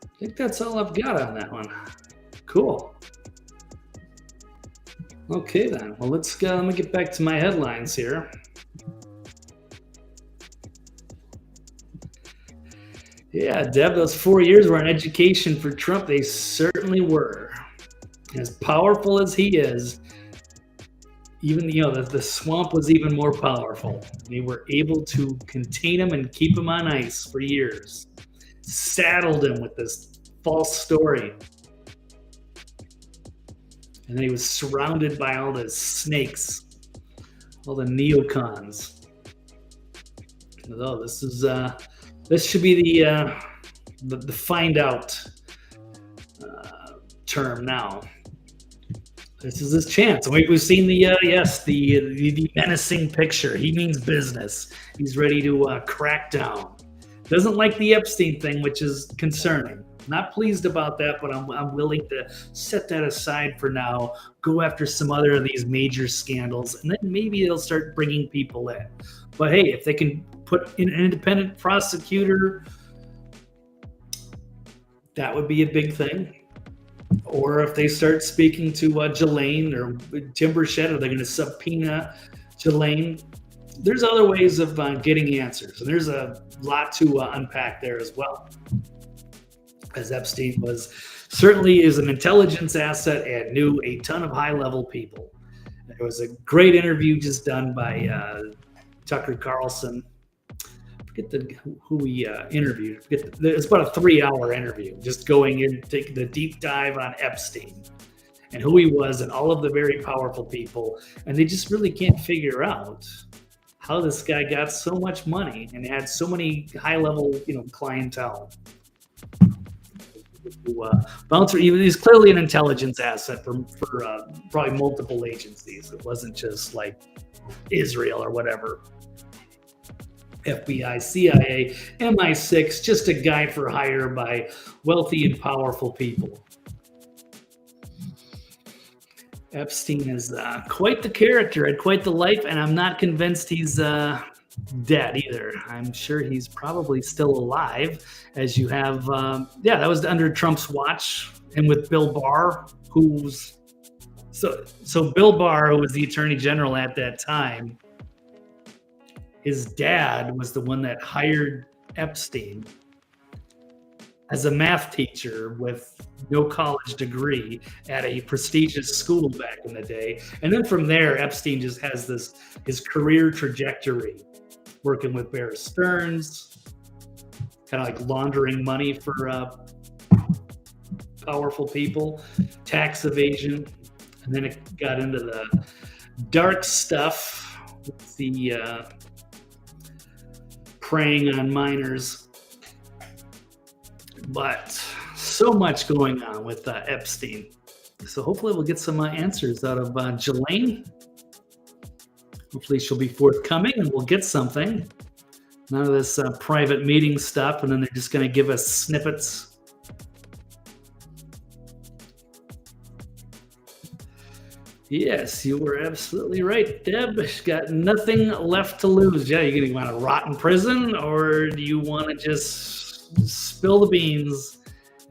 I think that's all I've got on that one. Cool. Okay then. Well, let me get back to my headlines here. Yeah, Deb, those 4 years were an education for Trump. They certainly were. As powerful as he is, even the swamp was even more powerful. They were able to contain him and keep him on ice for years. Saddled him with this false story. And then he was surrounded by all the snakes, all the neocons. Oh, this should be the find out term now. This is his chance. We've seen the menacing picture. He means business. He's ready to crack down. Doesn't like the Epstein thing, which is concerning. Not pleased about that, but I'm willing to set that aside for now. Go after some other of these major scandals, and then maybe they'll start bringing people in. But hey, if they can put in an independent prosecutor, that would be a big thing. Or if they start speaking to Ghislaine or Tim Burchett, are they going to subpoena Ghislaine? There's other ways of getting answers, and there's a lot to unpack there as well. As Epstein certainly is an intelligence asset and knew a ton of high-level people. There was a great interview just done by Tucker Carlson. I forget who he interviewed. It's about a 3-hour interview, just going in, taking the deep dive on Epstein. and who he was and all of the very powerful people. And they just really can't figure out how this guy got so much money and had so many high-level, clientele. Bouncer, even he's clearly an intelligence asset for probably multiple agencies. It wasn't just like Israel or whatever. FBI, CIA, MI6, just a guy for hire by wealthy and powerful people. Epstein is quite the character, had quite the life, and I'm not convinced he's dead either. I'm sure he's probably still alive, as you have, that was under Trump's watch, and with Bill Barr, who's, so Bill Barr, who was the attorney general at that time, his dad was the one that hired Epstein as a math teacher with no college degree at a prestigious school back in the day. And then from there, Epstein just has his career trajectory, working with Bear Stearns, kind of like laundering money for powerful people, tax evasion. And then it got into the dark stuff with the preying on minors. But so much going on with Epstein. So hopefully we'll get some answers out of Jelaine. Hopefully she'll be forthcoming and we'll get something. None of this private meeting stuff, and then they're just going to give us snippets. Yes, you were absolutely right, Deb. She's got nothing left to lose. Yeah, you're going to want to rot in prison, or do you want to just spill the beans?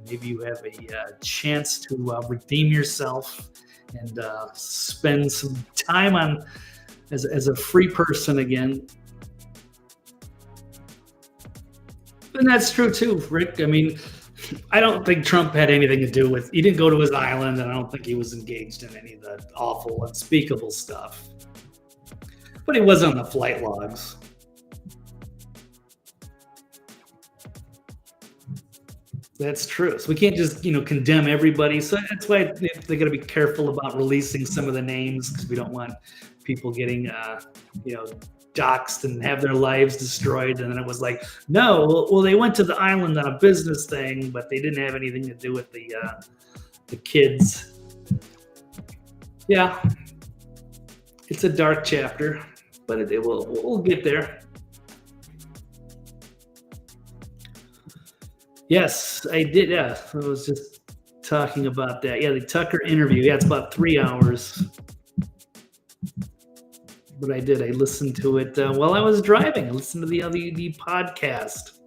Maybe you have a chance to redeem yourself and spend some time on as a free person again. And that's true too, Rick. I mean, I don't think Trump had anything to do with, he didn't go to his island, and I don't think he was engaged in any of the awful, unspeakable stuff. But he was on the flight logs. That's true. So we can't just, condemn everybody. So that's why they got to be careful about releasing some of the names, because we don't want people getting, doxxed and have their lives destroyed. And then it was like, no, well, they went to the island on a business thing, but they didn't have anything to do with the kids. Yeah, it's a dark chapter, but we'll get there. Yes, I did. Yeah, I was just talking about that. Yeah, the Tucker interview. Yeah, it's about 3 hours. But I did. I listened to it while I was driving. I listened to the podcast.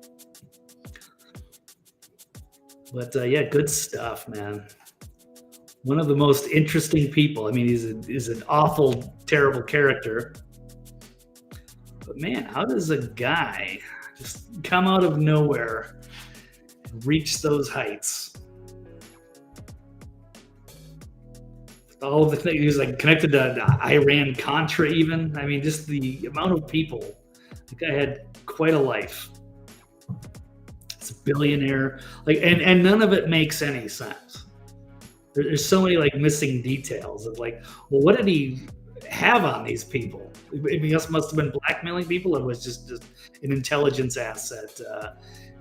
But yeah, good stuff, man. One of the most interesting people. I mean, he's an awful, terrible character. But man, how does a guy just come out of nowhere and reach those heights? All of the things, he was like connected to Iran Contra even. I mean, just the amount of people. The guy had quite a life. It's a billionaire. And none of it makes any sense. There's so many missing details of well, what did he have on these people? He must have been blackmailing people, or was just an intelligence asset,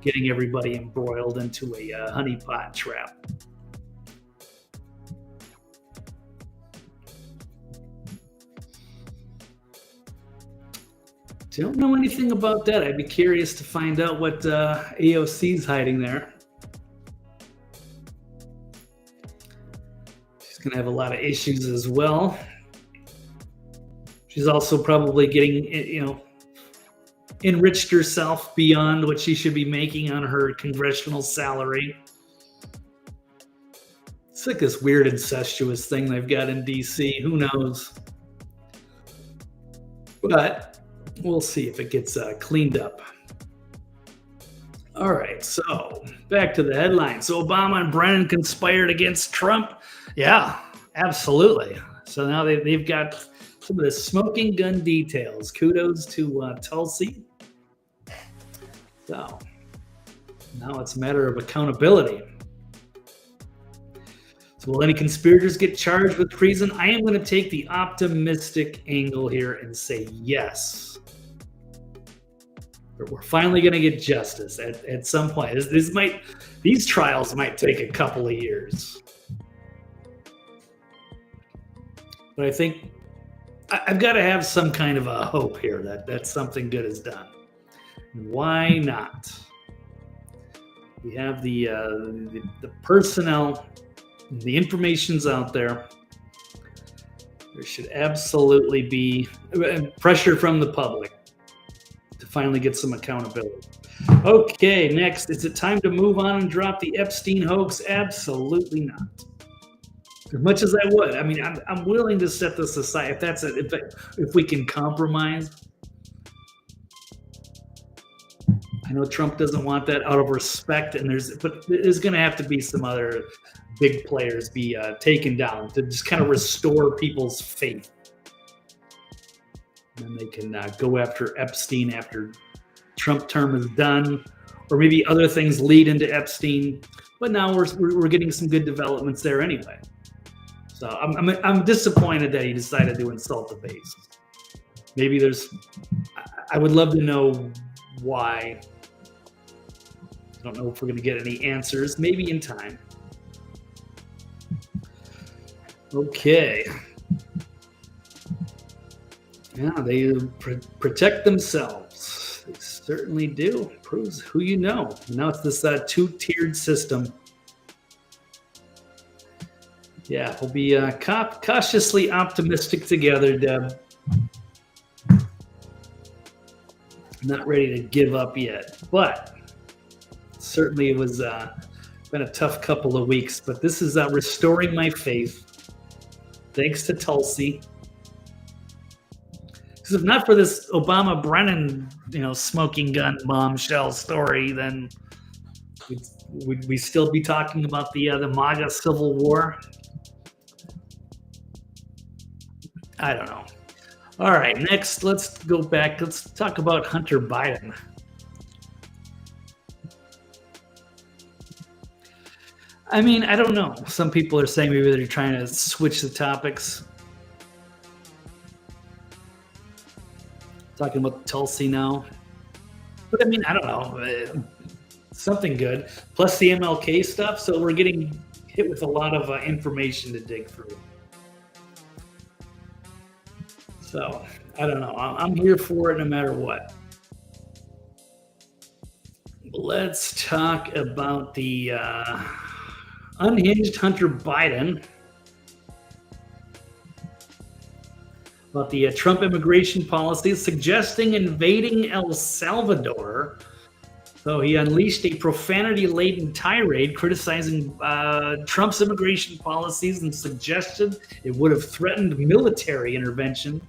getting everybody embroiled into a honeypot trap. Don't know anything about that. I'd be curious to find out what AOC's hiding there. She's going to have a lot of issues as well. She's also probably getting, enriched herself beyond what she should be making on her congressional salary. It's like this weird incestuous thing they've got in DC. Who knows? But we'll see if it gets cleaned up. All right, so back to the headline. So Obama and Brennan conspired against Trump. Yeah, absolutely. So now they've got some of the smoking gun details. Kudos to Tulsi. So now it's a matter of accountability. So will any conspirators get charged with treason? I am going to take the optimistic angle here and say yes. We're finally going to get justice at some point. These trials might take a couple of years. But I think I've got to have some kind of a hope here that something good is done. Why not? We have the personnel, the information's out there. There should absolutely be pressure from the public to finally get some accountability. Okay, next, is it time to move on and drop the Epstein hoax? Absolutely not. As much as I would, I mean, I'm willing to set this aside if we can compromise. I know Trump doesn't want that out of respect, but there's going to have to be some other big players be taken down to just kind of restore people's faith. And then they can go after Epstein after Trump term is done, or maybe other things lead into Epstein. But now we're getting some good developments there anyway. So I'm disappointed that he decided to insult the base. Maybe I would love to know why. I don't know if we're going to get any answers. Maybe in time. Okay. Yeah, they protect themselves. They certainly do. Proves who you know. Now it's this two-tiered system. Yeah, we'll be cautiously optimistic together, Deb. Not ready to give up yet, but certainly it was been a tough couple of weeks. But this is restoring my faith, thanks to Tulsi. Because if not for this Obama Brennan, smoking gun bombshell story, then would we still be talking about the MAGA Civil War? I don't know. All right, next, let's go back. Let's talk about Hunter Biden. I mean, I don't know. Some people are saying maybe they're trying to switch the topics. Talking about Tulsi now. But I mean, I don't know. Something good. Plus the MLK stuff. So we're getting hit with a lot of information to dig through. So, I don't know. I'm here for it no matter what. Let's talk about the unhinged Hunter Biden. About the Trump immigration policy suggesting invading El Salvador. So he unleashed a profanity-laden tirade criticizing Trump's immigration policies and suggested it would have threatened military intervention.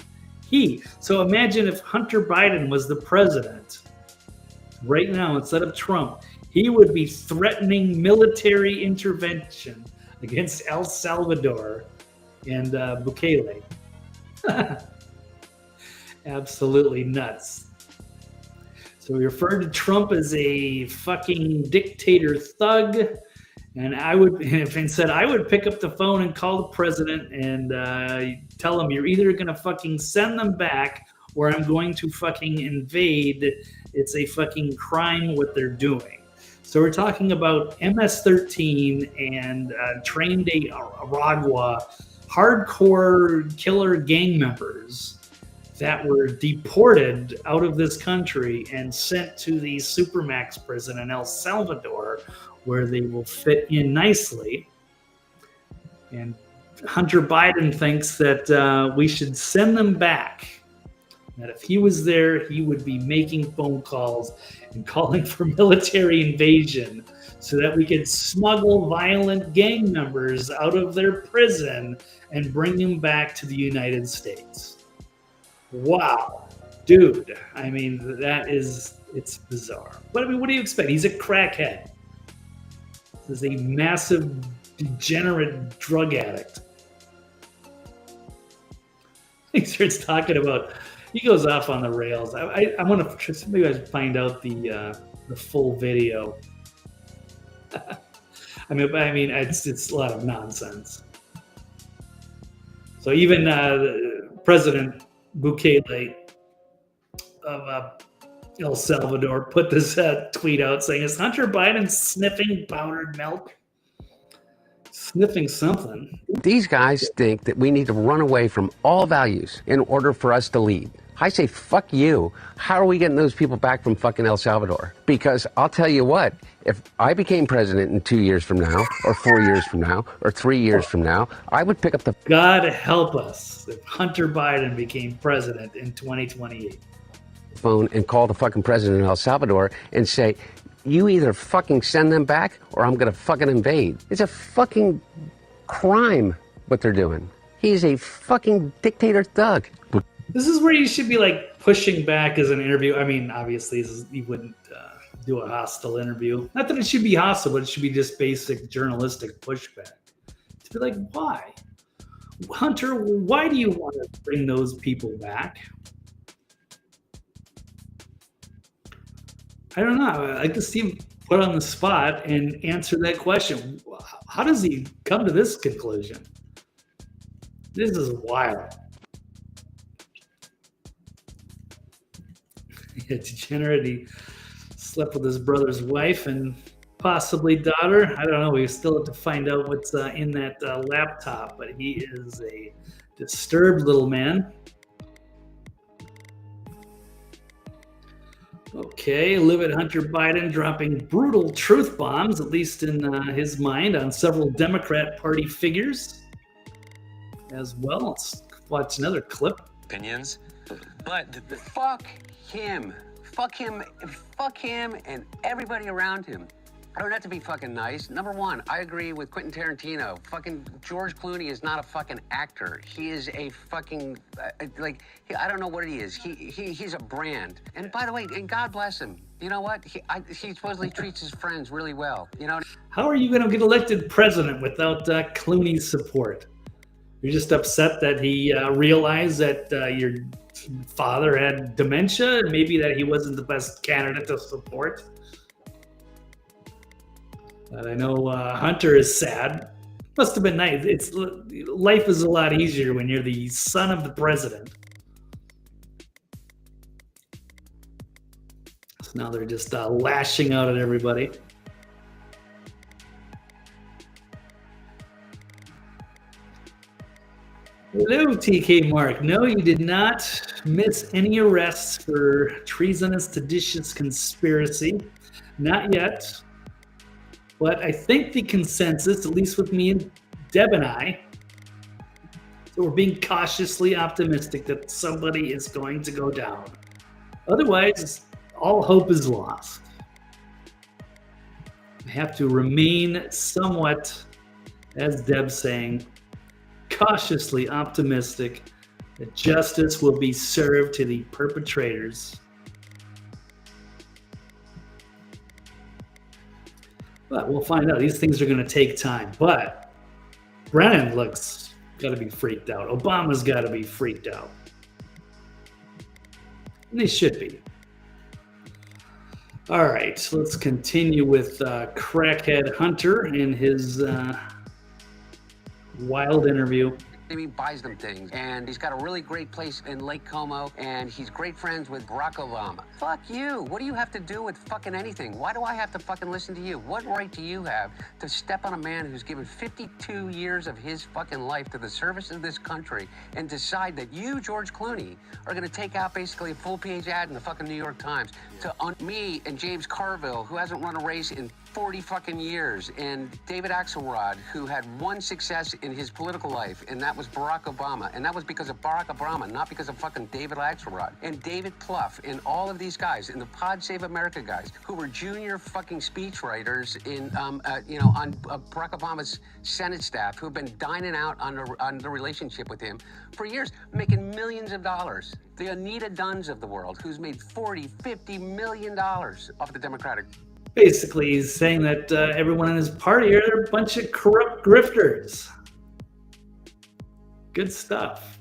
So imagine if Hunter Biden was the president right now instead of Trump, he would be threatening military intervention against El Salvador and Bukele. Absolutely nuts. So he referred to Trump as a fucking dictator thug. And I would pick up the phone and call the president and tell him you're either going to fucking send them back or I'm going to fucking invade. It's a fucking crime what they're doing. So we're talking about MS-13 and Train de Aragua, hardcore killer gang members that were deported out of this country and sent to the Supermax prison in El Salvador, where they will fit in nicely. And Hunter Biden thinks that we should send them back. That if he was there, he would be making phone calls and calling for military invasion so that we could smuggle violent gang members out of their prison and bring them back to the United States. Wow. Dude, I mean, it's bizarre. But I mean, what do you expect? He's a crackhead. This is a massive, degenerate drug addict. He starts talking about, he goes off on the rails. I want to, maybe I should find out the full video. I mean, it's a lot of nonsense. So even President Bukele of El Salvador put this tweet out saying, "Is Hunter Biden sniffing powdered milk? Sniffing something."
These guys think that we need to run away from all values in order for us to lead. I say, fuck you. How are we getting those people back from fucking El Salvador? Because I'll tell you what, if I became president in 2 years from now, or 4 years from now, or 3 years from now, I would pick up the
God help us if Hunter Biden became president in 2028.
phone and call the fucking president of El Salvador and say, you either fucking send them back or I'm gonna fucking invade. It's a fucking crime what they're doing. He's a fucking dictator thug.
This is where you should be like pushing back as an interview. I mean, obviously, you wouldn't do a hostile interview. Not that it should be hostile, but it should be just basic journalistic pushback. To be like, why? Hunter, why do you want to bring those people back? I don't know. I like to see him put on the spot and answer that question. How does he come to this conclusion? This is wild. Yeah, degenerate. He slept with his brother's wife and possibly daughter. I don't know. We still have to find out what's in that laptop, but he is a disturbed little man. Okay, livid Hunter Biden dropping brutal truth bombs, at least in his mind, on several Democrat Party figures as well. Let's watch another clip.
Opinions, but fuck him. Fuck him and everybody around him. I don't have to be fucking nice. Number one, I agree with Quentin Tarantino. Fucking George Clooney is not a fucking actor. He is a fucking, I don't know what he is. He's a brand. And by the way, and God bless him. You know what? He supposedly treats his friends really well. You know?
How are you going to get elected president without Clooney's support? You're just upset that he realized that your father had dementia and maybe that he wasn't the best candidate to support? I know Hunter is sad. Must have been nice. Life is a lot easier when you're the son of the president. So now they're just lashing out at everybody. Hello, TK Mark. No, you did not miss any arrests for treasonous, seditious conspiracy. Not yet. But I think the consensus, at least with me and Deb and I, so we're being cautiously optimistic that somebody is going to go down. Otherwise, all hope is lost. I have to remain somewhat, as Deb's saying, cautiously optimistic that justice will be served to the perpetrators. But we'll find out. These things are going to take time. But Brennan looks got to be freaked out. Obama's got to be freaked out. And they should be. All right, let's continue with Crackhead Hunter in his wild interview.
He buys them things, and he's got a really great place in Lake Como, and he's great friends with Barack Obama. Fuck you. What do you have to do with fucking anything? Why do I have to fucking listen to you? What right do you have to step on a man who's given 52 years of his fucking life to the service of this country and decide that you, George Clooney, are going to take out basically a full-page ad in the fucking New York Times to me and James Carville, who hasn't run a race in 40 fucking years, and David Axelrod, who had one success in his political life, and that was Barack Obama. And that was because of Barack Obama, not because of fucking David Axelrod. And David Plouffe, and all of these guys, and the Pod Save America guys, who were junior fucking speechwriters in, on Barack Obama's Senate staff, who have been dining out on the relationship with him for years, making millions of dollars. The Anita Dunns of the world, who's made $40, $50 million off the Democratic.
Basically, he's saying that everyone in his party are a bunch of corrupt grifters. Good stuff.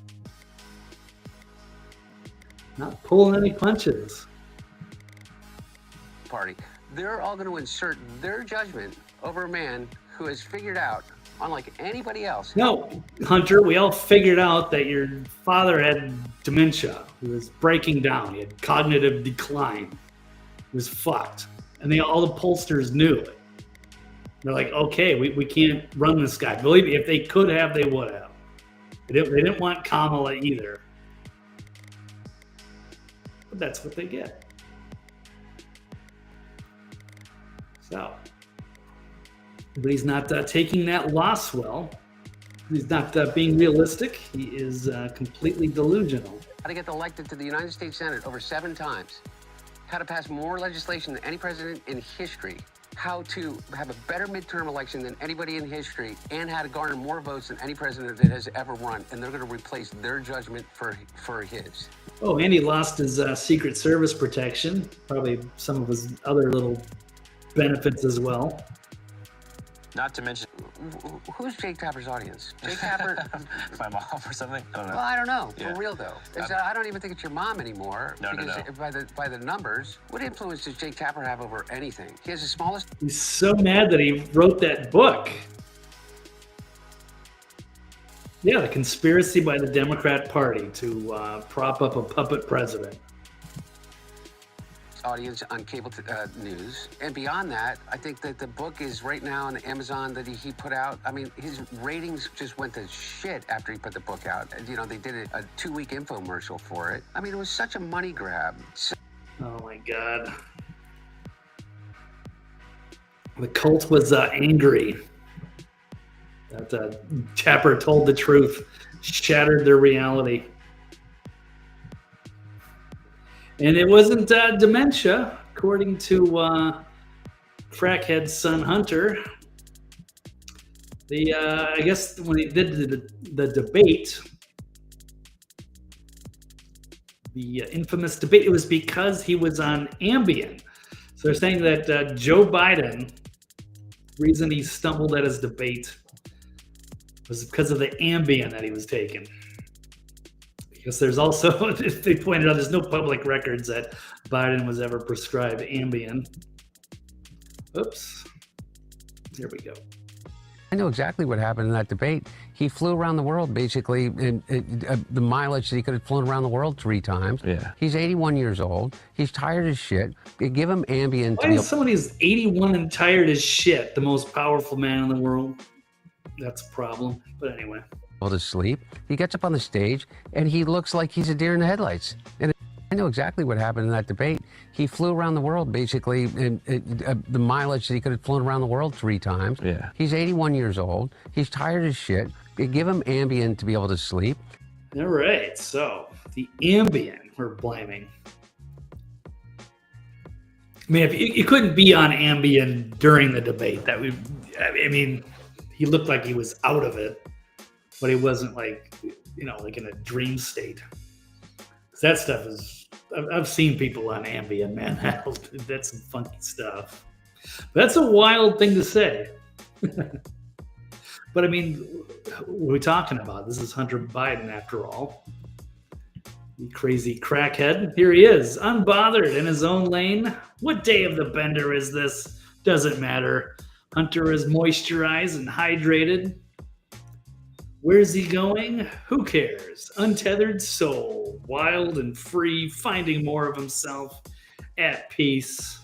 Not pulling any punches.
Party. they're all going to insert their judgment over a man who has figured out, unlike anybody else.
No, Hunter, we all figured out that your father had dementia. He was breaking down. He had cognitive decline. He was fucked. And all the pollsters knew it. They're like, okay, we can't run this guy. Believe me, if they could have, they would have. They didn't want Kamala either. But that's what they get. So, but he's not taking that loss well. He's not being realistic. He is completely delusional.
How to get elected to the United States Senate over 7 times. How to pass more legislation than any president in history. How to have a better midterm election than anybody in history, and how to garner more votes than any president that has ever run. And they're going to replace their judgment for his.
Oh, and he lost his Secret Service protection. Probably some of his other little benefits as well.
Not to mention,
Who's Jake Tapper's audience? Jake Tapper?
my mom or something? I don't know.
Well, I don't know.
Yeah.
For real though, I don't even think it's your mom anymore.
No.
By the numbers, what influence does Jake Tapper have over anything? He has the smallest.
He's so mad that he wrote that book. Yeah, the conspiracy by the Democrat Party to prop up a puppet president.
Audience on cable news, and beyond that, I think that the book is right now on Amazon that he put out. I mean, his ratings just went to shit after he put the book out. You know, they did a 2-week infomercial for it. I mean, it was such a money grab.
Oh my God. The cult was angry that Tapper told the truth, shattered their reality. And it wasn't dementia, according to crackhead's son Hunter. I guess when he did the debate, the infamous debate, it was because he was on Ambien. So they're saying that Joe Biden, reason he stumbled at his debate was because of the Ambien that he was taking. Because there's also, they pointed out, there's no public records that Biden was ever prescribed Ambien. Oops. Here we go.
I know exactly what happened in that debate. He flew around the world, basically, the mileage that he could have flown around the world 3 times.
Yeah.
He's 81 years old. He's tired as shit. They give him Ambien.
Why is somebody who's 81 and tired as shit the most powerful man in the world? That's a problem. But anyway.
To sleep. He gets up on the stage and he looks like he's a deer in the headlights. And I know exactly what happened in that debate. He flew around the world, basically, the mileage that he could have flown around the world 3 times.
Yeah.
He's 81 years old. He's tired as shit. They give him Ambien to be able to sleep.
All right, so the Ambien we're blaming. I mean, if you couldn't be on Ambien during the debate, I mean, he looked like he was out of it. But he wasn't like in a dream state. That stuff is, I've seen people on Ambien, man. That's some funky stuff. That's a wild thing to say. But I mean, what are we talking about? This is Hunter Biden, after all. You crazy crackhead. Here he is, unbothered in his own lane. What day of the bender is this? Doesn't matter. Hunter is moisturized and hydrated. Where's he going? Who cares? Untethered soul, wild and free, finding more of himself, at peace.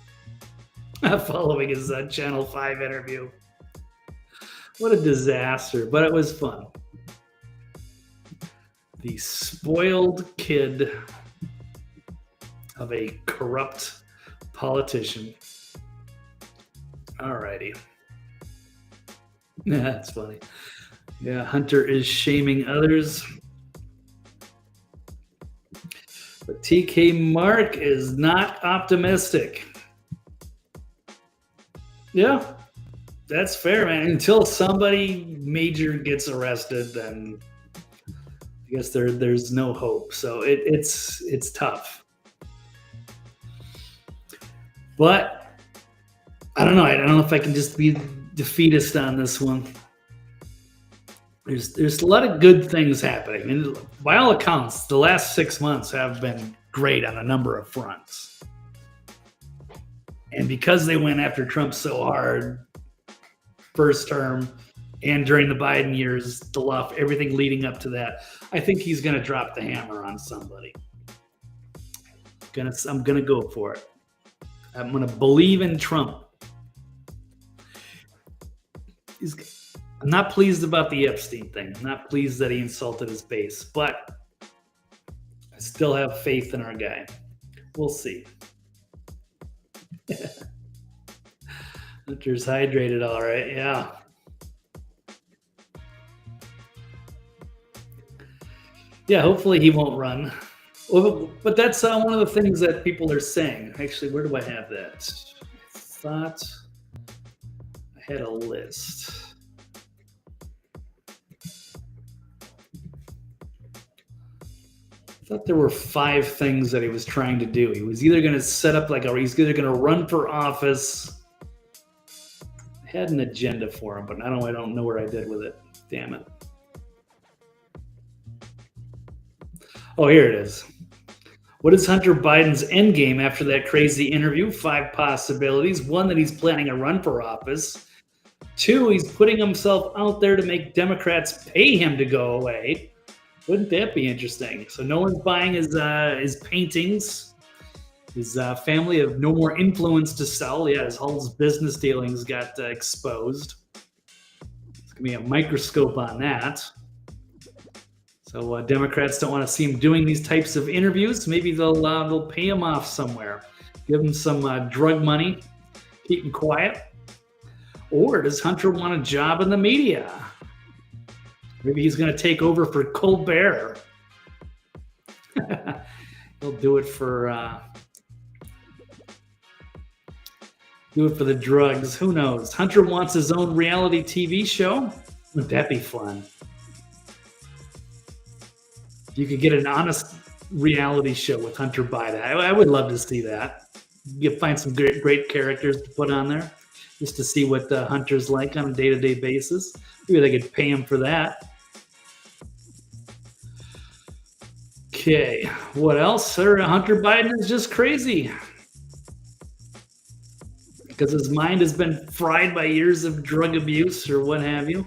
Following his Channel 5 interview. What a disaster, but it was fun. The spoiled kid of a corrupt politician. Alrighty. That's funny. Yeah, Hunter is shaming others. But TK Mark is not optimistic. Yeah, that's fair, man. Until somebody major gets arrested, then I guess there's no hope. So it's tough. But I don't know. I don't know if I can just be defeatist on this one. There's a lot of good things happening. And by all accounts, the last 6 months have been great on a number of fronts. And because they went after Trump so hard, first term and during the Biden years, everything leading up to that, I think he's going to drop the hammer on somebody. I'm going to go for it. I'm going to believe in Trump. I'm not pleased about the Epstein thing. I'm not pleased that he insulted his base, but I still have faith in our guy. We'll see. Hunter's hydrated, all right. Yeah. Yeah, hopefully he won't run. Well, but that's one of the things that people are saying. Actually, where do I have that? I thought I had a list. I thought there were 5 things that he was trying to do. He was either going to set up he's either going to run for office. I had an agenda for him, but I don't know where I did with it. Damn it. Oh, here it is. What is Hunter Biden's endgame after that crazy interview? 5 possibilities. 1, that he's planning a run for office. 2, he's putting himself out there to make Democrats pay him to go away. Wouldn't that be interesting? So no one's buying his paintings. His family have no more influence to sell. Yeah, his whole business dealings got exposed. There's going to be a microscope on that. So Democrats don't want to see him doing these types of interviews. Maybe they'll pay him off somewhere. Give him some drug money. Keep him quiet. Or does Hunter want a job in the media? Maybe he's going to take over for Colbert. He'll do it for the drugs. Who knows? Hunter wants his own reality TV show. Wouldn't that be fun? You could get an honest reality show with Hunter Biden. I would love to see that. You could find some great characters to put on there just to see what Hunter's like on a day-to-day basis. Maybe they could pay him for that. Okay, what else? Hunter Biden is just crazy because his mind has been fried by years of drug abuse or what have you.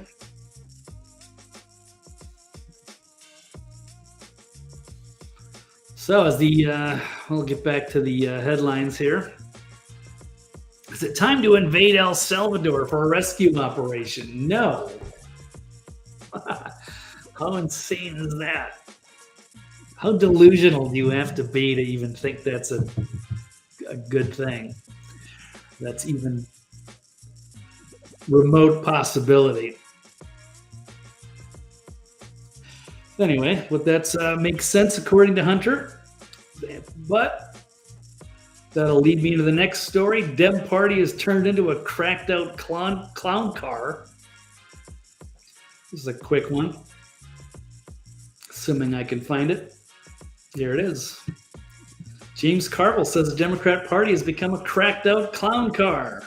So as we'll get back to the headlines here. Is it time to invade El Salvador for a rescue operation? No. How insane is that? How delusional do you have to be to even think that's a good thing? That's even remote possibility. Anyway, what that makes sense according to Hunter. But that'll lead me to the next story. Dem Party is turned into a cracked out clown car. This is a quick one. Assuming I can find it. Here it is. James Carville says the Democrat Party has become a cracked out clown car.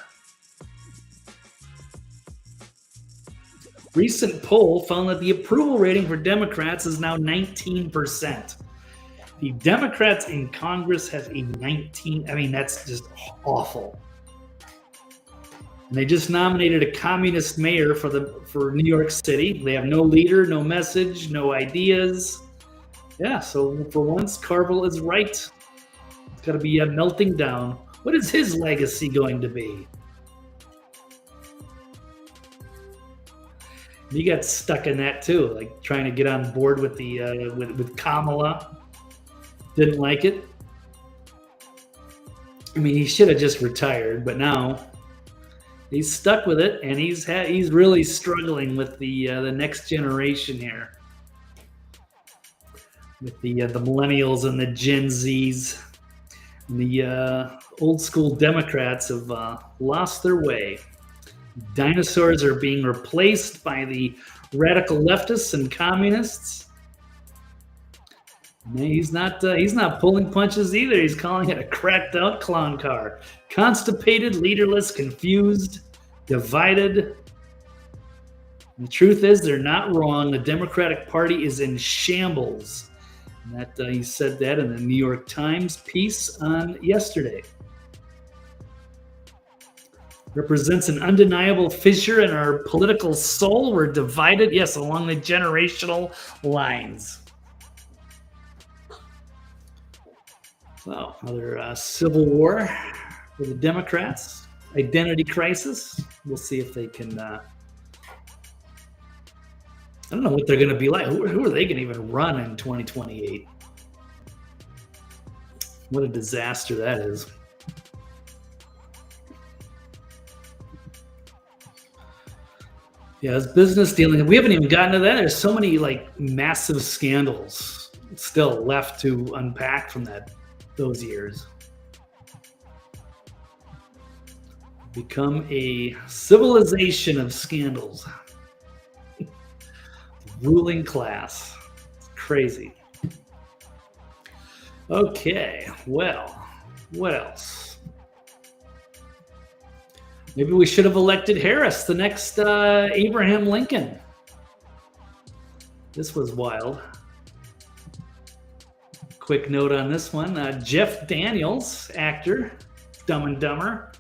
Recent poll found that the approval rating for Democrats is now 19%. The Democrats in Congress have a 19. I mean, that's just awful. And they just nominated a communist mayor for New York City. They have no leader, no message, no ideas. Yeah, so for once, Carville is right. It's got to be a melting down. What is his legacy going to be? He got stuck in that too, like trying to get on board with the with Kamala. Didn't like it. I mean, he should have just retired, but now he's stuck with it, and he's really struggling with the next generation here, with the millennials and the Gen Zs. And the old school Democrats have lost their way. Dinosaurs are being replaced by the radical leftists and communists. And he's not pulling punches either. He's calling it a cracked out clown car. Constipated, leaderless, confused, divided. And the truth is, they're not wrong. The Democratic Party is in shambles. And that he said that in the New York Times piece on yesterday. represents an undeniable fissure in our political soul. We're divided, yes, along the generational lines. So, another civil war for the Democrats. Identity crisis. We'll see if they can... I don't know what they're going to be like. Who are they going to even run in 2028? What a disaster that is. Yeah, it's business dealing. We haven't even gotten to that. There's so many like massive scandals still left to unpack from those years. Become a civilization of scandals. Ruling class. It's crazy. Okay, well, what else? Maybe we should have elected Harris, the next Abraham Lincoln. This was wild. Quick note on this one. Jeff Daniels, actor, Dumb and Dumber,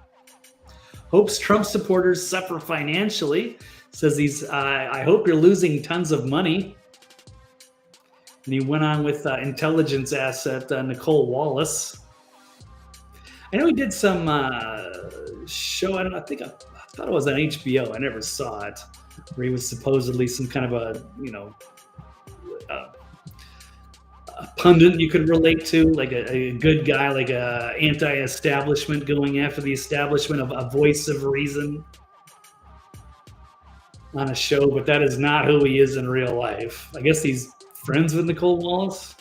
hopes Trump supporters suffer financially. Says I hope you're losing tons of money. And he went on with intelligence asset Nicole Wallace. I know he did some show. I thought it was on HBO. I never saw it. Where he was supposedly some kind of a pundit you could relate to, like a good guy, like a anti-establishment going after the establishment, of a voice of reason on a show, but that is not who he is in real life. I guess he's friends with Nicole Wallace.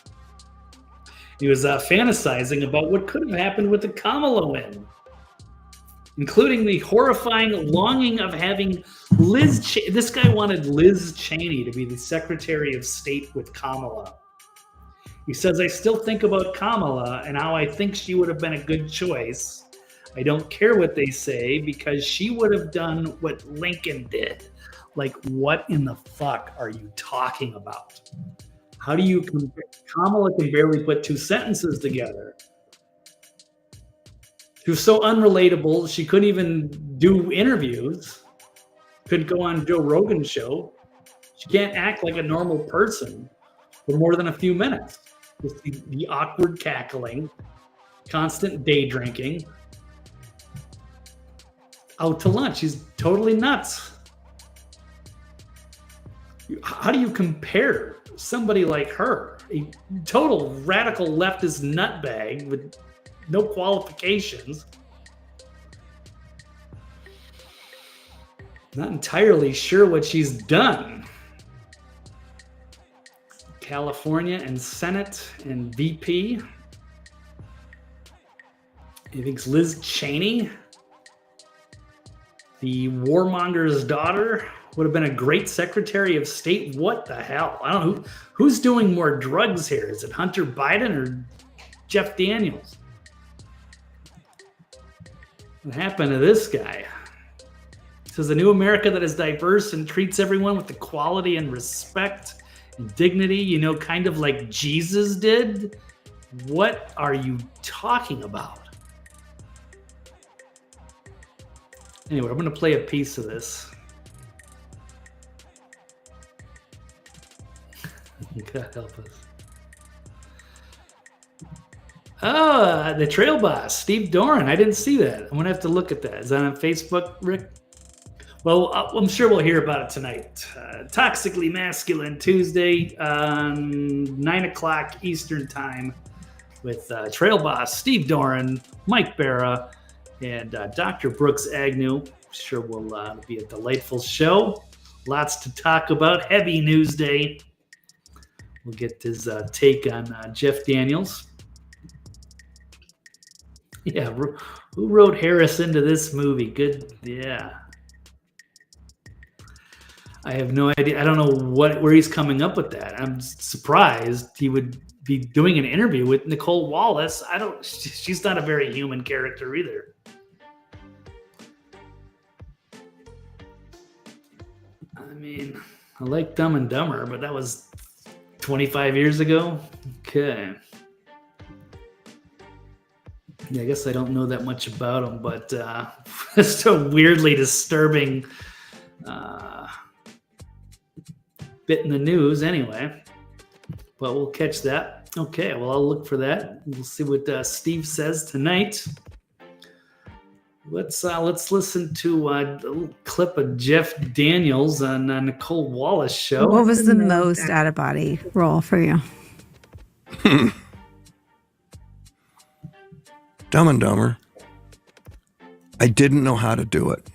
He was fantasizing about what could have happened with the Kamala win, including the horrifying longing of having this guy wanted Liz Cheney to be the Secretary of State with Kamala. He says, I still think about Kamala and how I think she would have been a good choice. I don't care what they say because she would have done what Lincoln did. Like, what in the fuck are you talking about? How do you compare? Kamala can barely put two sentences together. She was so unrelatable, she couldn't even do interviews. Couldn't go on Joe Rogan's show. She can't act like a normal person for more than a few minutes. Just the awkward cackling, constant day drinking, out to lunch. She's totally nuts. How do you compare somebody like her, a total radical leftist nutbag with no qualifications? Not entirely sure what she's done. California and Senate and VP. He thinks Liz Cheney, the warmonger's daughter, would have been a great Secretary of State. What the hell? I don't know. Who's doing more drugs here? Is it Hunter Biden or Jeff Daniels? What happened to this guy? It says a new America that is diverse and treats everyone with equality and respect and dignity, kind of like Jesus did. What are you talking about? Anyway, I'm going to play a piece of this. God help us. Oh, the trail boss, Steve Doran. I didn't see that. I'm going to have to look at that. Is that on Facebook, Rick? Well, I'm sure we'll hear about it tonight. Toxically Masculine Tuesday, 9 o'clock Eastern Time with trail boss Steve Doran, Mike Barra, and Dr. Brooks Agnew. I'm sure will be a delightful show. Lots to talk about. Heavy news day. We'll get his take on Jeff Daniels. Yeah, who wrote Harris into this movie? Good, yeah. I have no idea. I don't know where he's coming up with that. I'm surprised he would be doing an interview with Nicole Wallace. She's not a very human character either. I mean, I like Dumb and Dumber, but that was 25 years ago. Okay. Yeah, I guess I don't know that much about him, but Just a weirdly disturbing bit in the news anyway. But we'll catch that. Okay, well, I'll look for that. We'll see what Steve says tonight. Let's listen to a little clip of Jeff Daniels on Nicole Wallace show.
What was the most out-of-body role for you?
Dumb and Dumber. I didn't know how to do it.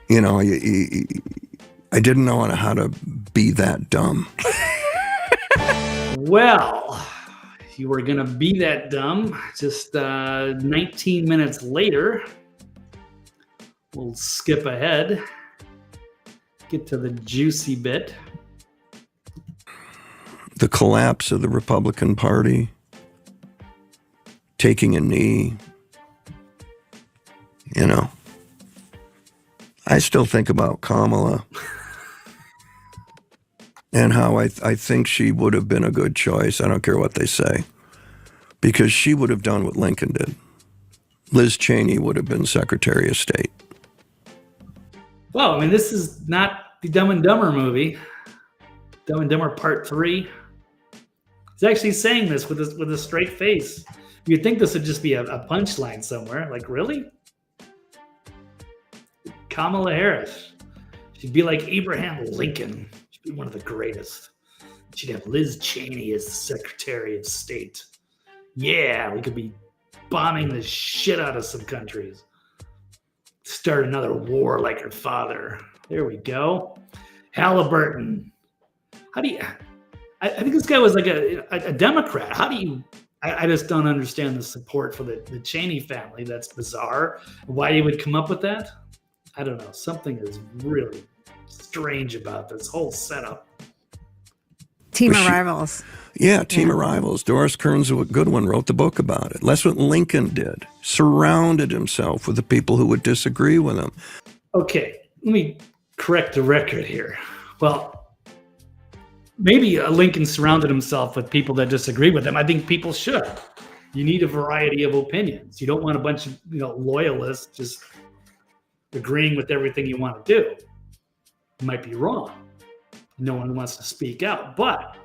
You know, I didn't know how to be that dumb.
Well, you were going to be that dumb. Just 19 minutes later, we'll skip ahead, get to the juicy bit.
The collapse of the Republican Party, taking a knee, you know. I still think about Kamala and how I think she would have been a good choice. I don't care what they say, because she would have done what Lincoln did. Liz Cheney would have been Secretary of State.
Well, I mean, this is not the Dumb and Dumber movie. Dumb and Dumber Part 3. He's actually saying this with a straight face. You'd think this would just be a punchline somewhere. Like, really? Kamala Harris. She'd be like Abraham Lincoln. She'd be one of the greatest. She'd have Liz Cheney as the Secretary of State. Yeah, we could be bombing the shit out of some countries. Start another war like her father. There we go. Halliburton. How do you... I think this guy was like a Democrat. How do you... I just don't understand the support for the Cheney family. That's bizarre. Why you would come up with that? I don't know. Something is really strange about this whole setup.
Team of Rivals.
Yeah, Team of Rivals. Doris Kearns Goodwin wrote the book about it. That's what Lincoln did. Surrounded himself with the people who would disagree with him.
Okay, let me correct the record here. Well, maybe Lincoln surrounded himself with people that disagree with him. I think people should. You need a variety of opinions. You don't want a bunch of loyalists just agreeing with everything you want to do. You might be wrong. No one wants to speak out. But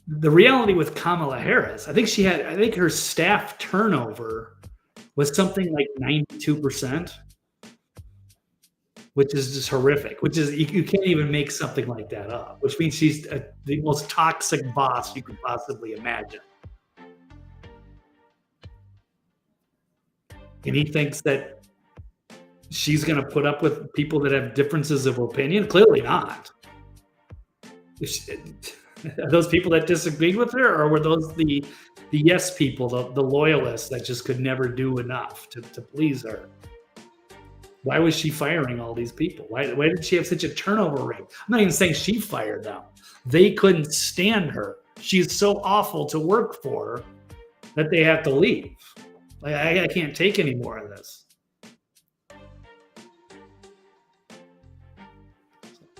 the reality with Kamala Harris, I think her staff turnover was something like 92%. Which is just horrific, which is, you can't even make something like that up, which means she's the most toxic boss you could possibly imagine. And he thinks that she's going to put up with people that have differences of opinion? Clearly not. Are those people that disagreed with her, or were those the yes people, the loyalists that just could never do enough to please her? Why was she firing all these people? Why did she have such a turnover rate? I'm not even saying she fired them. They couldn't stand her. She's so awful to work for that they have to leave. Like, I can't take any more of this.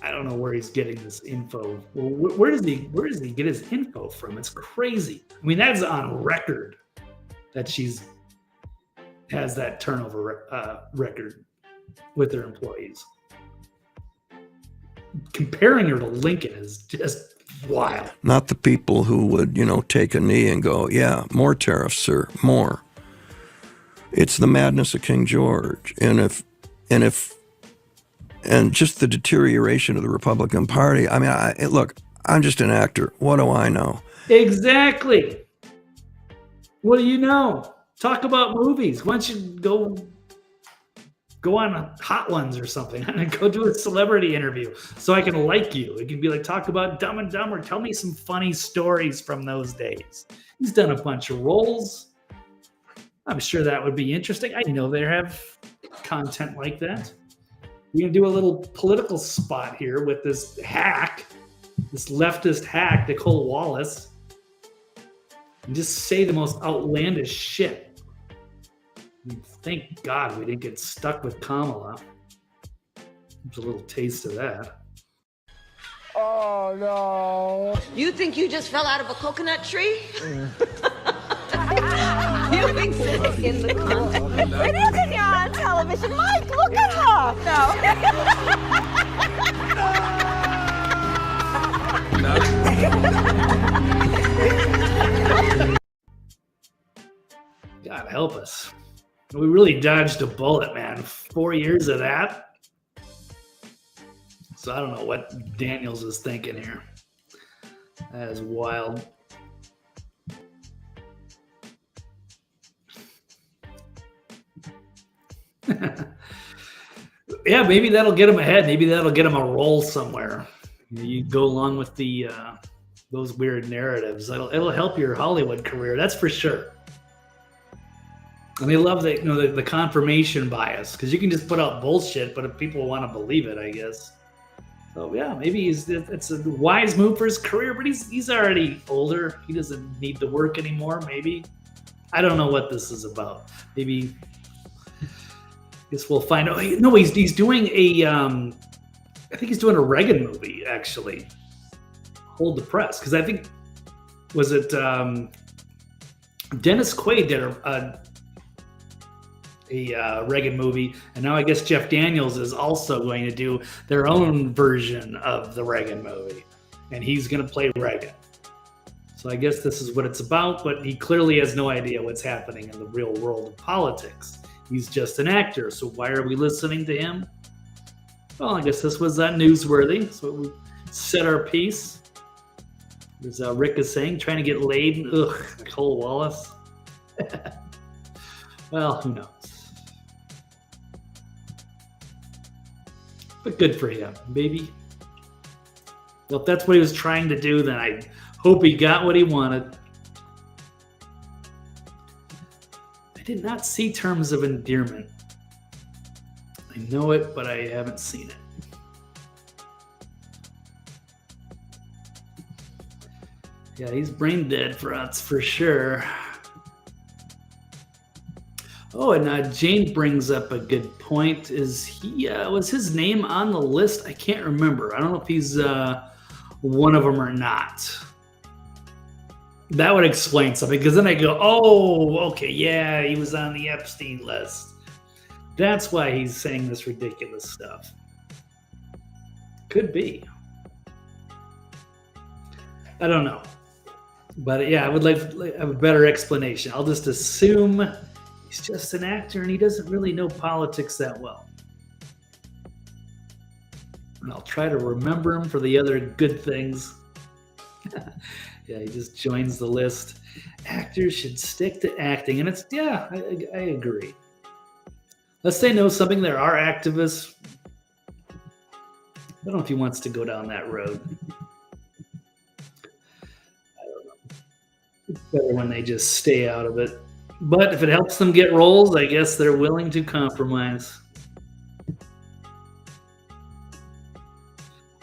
I don't know where he's getting this info. Where does he get his info from? It's crazy. I mean, that's on record that has that turnover record with their employees. Comparing her to Lincoln is just wild.
Not the people who would, take a knee and go, yeah, more tariffs, sir, more. It's the madness of King George. And just the deterioration of the Republican Party. I mean, look, I'm just an actor. What do I know?
Exactly. What do you know? Talk about movies. Why don't you go on Hot Ones or something and go do a celebrity interview so I can like you. It can be like, talk about Dumb and Dumber. Tell me some funny stories from those days. He's done a bunch of roles. I'm sure that would be interesting. I know they have content like that. We're going to do a little political spot here with this hack, this leftist hack, Nicole Wallace, and just say the most outlandish shit. Thank God we didn't get stuck with Kamala. There's a little taste of that.
Oh, no. You think you just fell out of a coconut tree?
You exist in the content. It isn't you're on television. Mike, look at her.
God help us. We really dodged a bullet, man. 4 years of that. So I don't know what Daniels is thinking here. That is wild. Yeah, maybe that'll get him ahead. Maybe that'll get him a role somewhere. You go along with the those weird narratives. It'll help your Hollywood career. That's for sure. And they love the confirmation bias, because you can just put out bullshit, but if people want to believe it, I guess. So yeah, maybe it's a wise move for his career, but he's already older. He doesn't need to work anymore. Maybe. I don't know what this is about. Maybe. Guess we'll find out. No, he's doing a. I think he's doing a Reagan movie, actually. Hold the press, because I think was it Dennis Quaid did a Reagan movie, and now I guess Jeff Daniels is also going to do their own version of the Reagan movie, and he's going to play Reagan. So I guess this is what it's about, but he clearly has no idea what's happening in the real world of politics. He's just an actor, so why are we listening to him? Well, I guess this was newsworthy, so we said our piece. There's Rick is saying, trying to get laid. Ugh, Nicole Wallace. Well, who knows? But good for him, baby. Well, if that's what he was trying to do, then I hope he got what he wanted. I did not see Terms of Endearment. I know it, but I haven't seen it. Yeah, he's brain dead for us, for sure. Oh, and Jane brings up a good point. Is he was his name on the list? I can't remember. I don't know if he's one of them or not. That would explain something, because then I go, oh, okay, yeah, he was on the Epstein list. That's why he's saying this ridiculous stuff. Could be. I don't know. But yeah, I would like to have a better explanation. I'll just assume he's just an actor and he doesn't really know politics that well. And I'll try to remember him for the other good things. Yeah, he just joins the list. Actors should stick to acting. And it's, yeah, I agree. Unless they know something, there are activists. I don't know if he wants to go down that road. I don't know. It's better when they just stay out of it. But if it helps them get roles, I guess they're willing to compromise.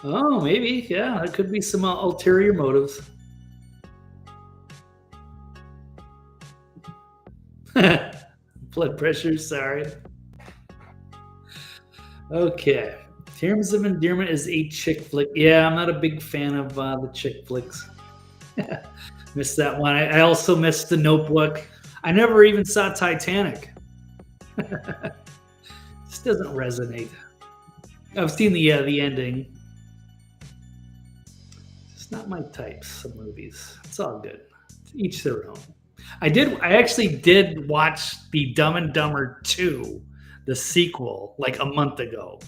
Oh, maybe. Yeah, there could be some ulterior motives. Blood pressure, sorry. Okay. Terms of Endearment is a chick flick. Yeah, I'm not a big fan of the chick flicks. Missed that one. I also missed The Notebook. I never even saw Titanic. This doesn't resonate. I've seen the ending. It's not my types of movies. It's all good. Each their own. I actually did watch the Dumb and Dumber 2, the sequel, like a month ago.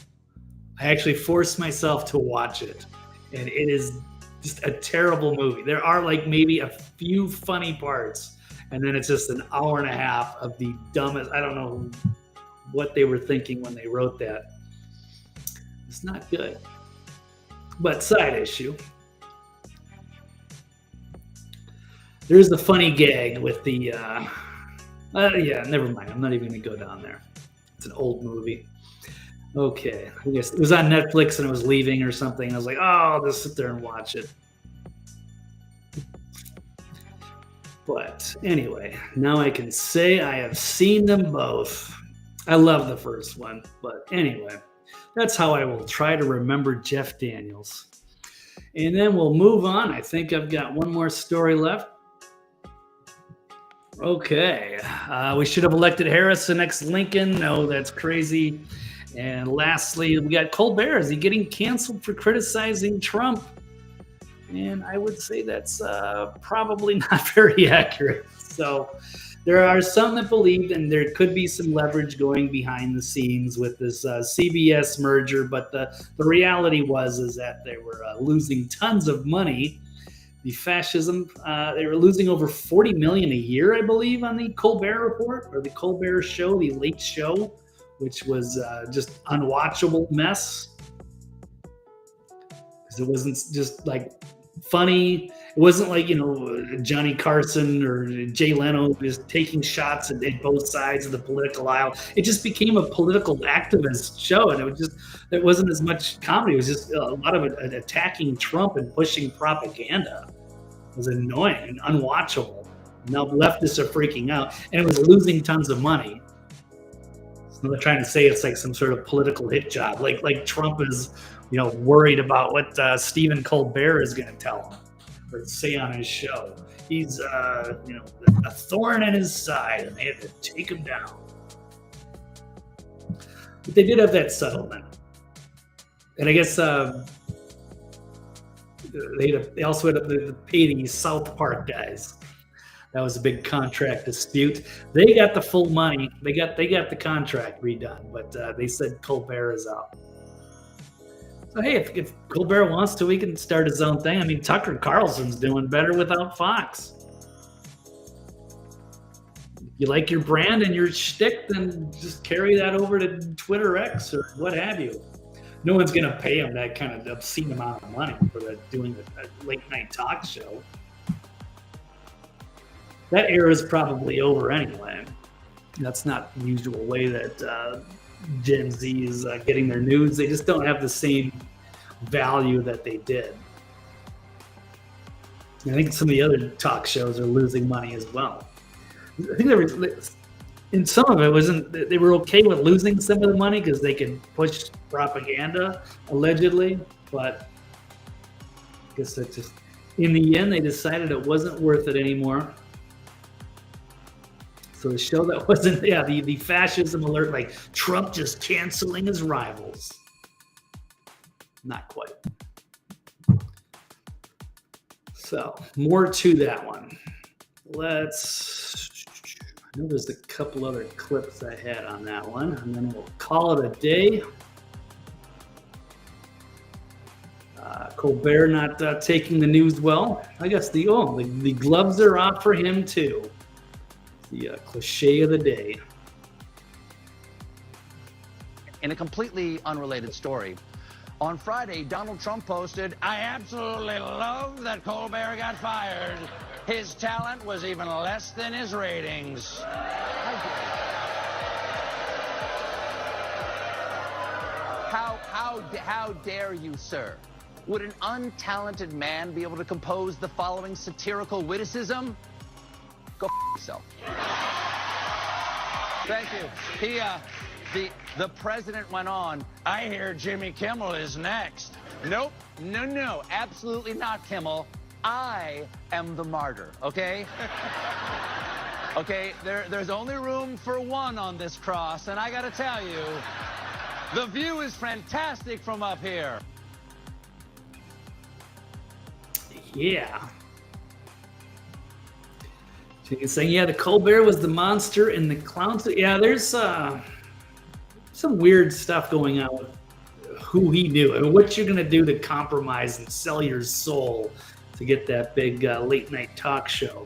I actually forced myself to watch it, and it is just a terrible movie. There are like maybe a few funny parts, and then it's just an hour and a half of the dumbest. I don't know what they were thinking when they wrote that. It's not good. But side issue. There's the funny gag with the, yeah, never mind. I'm not even going to go down there. It's an old movie. Okay. I guess it was on Netflix and I was leaving or something. I was like, oh, I'll just sit there and watch it. But anyway, now I can say I have seen them both. I love the first one. But anyway, that's how I will try to remember Jeff Daniels. And then we'll move on. I think I've got one more story left. Okay. We should have elected Harris the next Lincoln. No, that's crazy. And lastly, we got Colbert. Is he getting canceled for criticizing Trump? And I would say that's probably not very accurate. So there are some that believe, and there could be some leverage going behind the scenes with this CBS merger. But the reality is that they were losing tons of money. The fascism, they were losing over $40 million a year, I believe, on the Colbert Report or the Colbert Show, the Late Show, which was just unwatchable mess. Because it wasn't just like funny. It wasn't like, Johnny Carson or Jay Leno just taking shots at both sides of the political aisle. It just became a political activist show, and it wasn't as much comedy. It was just a lot of it attacking Trump and pushing propaganda. It was annoying and unwatchable. Now leftists are freaking out, and it was losing tons of money. So they're trying to say it's like some sort of political hit job, like Trump is, worried about what Stephen Colbert is going to tell him or say on his show. He's, a thorn in his side, and they had to take him down. But they did have that settlement, and I guess they also had to pay the South Park guys. That was a big contract dispute. They got the full money. They got the contract redone, but they said Colbert is out. So hey, if Colbert wants to, he can start his own thing. I mean, Tucker Carlson's doing better without Fox. You like your brand and your shtick, then just carry that over to Twitter X or what have you. No one's going to pay him that kind of obscene amount of money for doing a late night talk show. That era is probably over anyway. That's not the usual way that Gen Z is getting their news. They just don't have the same value that they did. I think some of the other talk shows are losing money as well. I think in some of it they were okay with losing some of the money because they could push propaganda allegedly, but I guess that just in the end they decided it wasn't worth it anymore. So the show that wasn't, the fascism alert, like Trump just canceling his rivals. Not quite. So more to that one. I know there's a couple other clips I had on that one, and then we'll call it a day. Colbert not taking the news well. I guess the gloves are off for him too. The cliche of the day.
In a completely unrelated story, on Friday, Donald Trump posted, "I absolutely love that Colbert got fired. His talent was even less than his ratings." How dare you, sir? Would an untalented man be able to compose the following satirical witticism? Go f yourself. Thank you. The president went on, "I hear Jimmy Kimmel is next." Nope. No. Absolutely not, Kimmel. I am the martyr, okay? Okay, there's only room for one on this cross, and I gotta tell you, the view is fantastic from up here.
Yeah. So you're saying, the Colbert was the monster and the clowns. Yeah, there's some weird stuff going on with who he knew. I mean, what you're going to do to compromise and sell your soul to get that big late night talk show.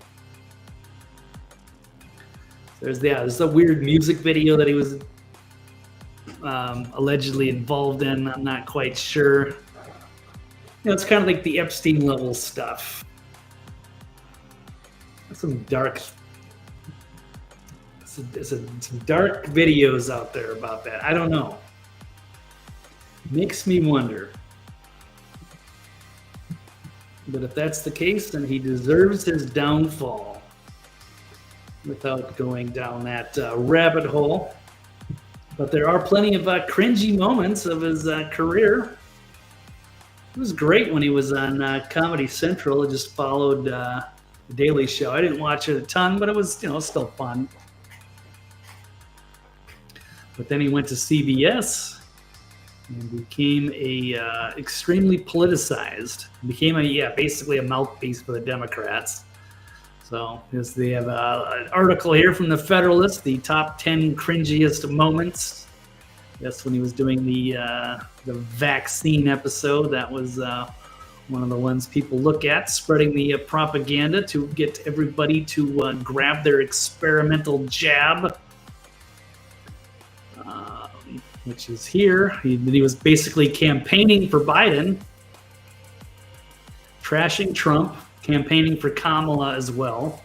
There's a weird music video that he was allegedly involved in. I'm not quite sure. It's kind of like the Epstein level stuff. Some dark videos out there about that. I don't know. Makes me wonder. But if that's the case, then he deserves his downfall without going down that rabbit hole. But there are plenty of cringy moments of his career. It was great when he was on Comedy Central. It just followed The Daily Show. I didn't watch it a ton, but it was, still fun. But then he went to CBS and became extremely politicized. Became basically a mouthpiece for the Democrats. So they have an article here from the Federalist, the top 10 cringiest moments. Yes, when he was doing the vaccine episode, that was one of the ones people look at, spreading the propaganda to get everybody to grab their experimental jab, which is here. He was basically campaigning for Biden, trashing Trump, campaigning for Kamala as well.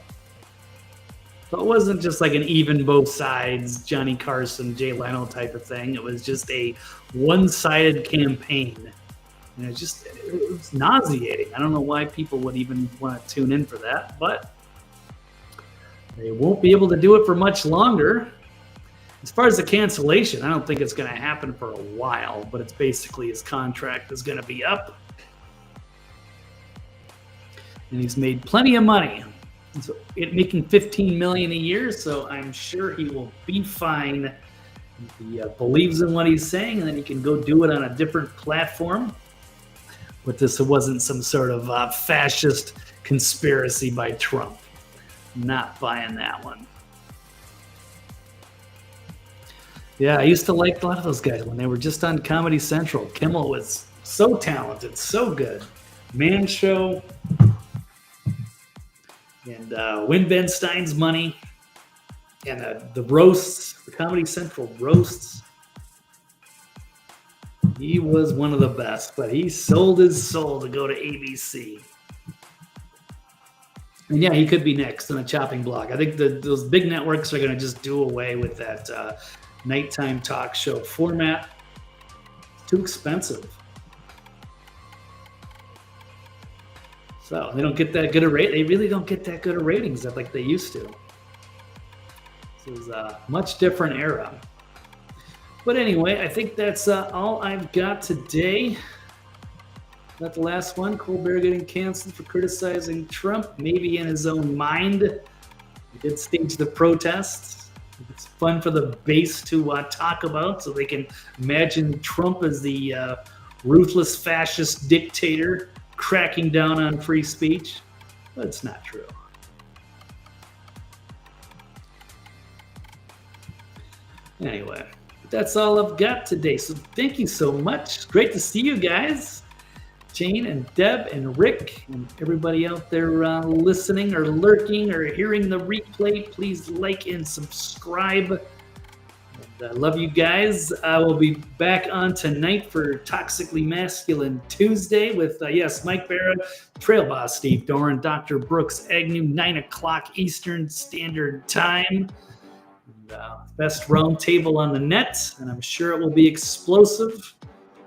So it wasn't just like an even both sides, Johnny Carson, Jay Leno type of thing. It was just a one-sided campaign. And it was nauseating. I don't know why people would even want to tune in for that, but they won't be able to do it for much longer. As far as the cancellation, I don't think it's going to happen for a while, but it's basically his contract is going to be up. And he's made plenty of money. Making $15 million a year, so I'm sure he will be fine. He believes in what he's saying, and then he can go do it on a different platform. But this wasn't some sort of fascist conspiracy by Trump. Not buying that one. Yeah, I used to like a lot of those guys when they were just on Comedy Central. Kimmel was so talented, so good. Man Show. And Win Ben Stein's Money. And the roasts, the Comedy Central roasts. He was one of the best, but he sold his soul to go to ABC. And yeah, he could be next on a chopping block. I think those big networks are going to just do away with that nighttime talk show format. It's too expensive. So they don't get that good a rate. They really don't get that good of ratings like they used to. This is a much different era. But anyway, I think that's all I've got today. Not the last one. Colbert getting canceled for criticizing Trump, maybe in his own mind. He did stage the protests. It's fun for the base to talk about, so they can imagine Trump as the ruthless fascist dictator cracking down on free speech. But it's not true. Anyway. That's all I've got today. So thank you so much. It's great to see you guys. Jane and Deb and Rick and everybody out there listening or lurking or hearing the replay. Please like and subscribe. And I love you guys. I will be back on tonight for Toxically Masculine Tuesday with, Mike Barra, Trail Boss Steve Doran, Dr. Brooks Agnew, 9 o'clock Eastern Standard Time. Best round table on the net, and I'm sure it will be explosive.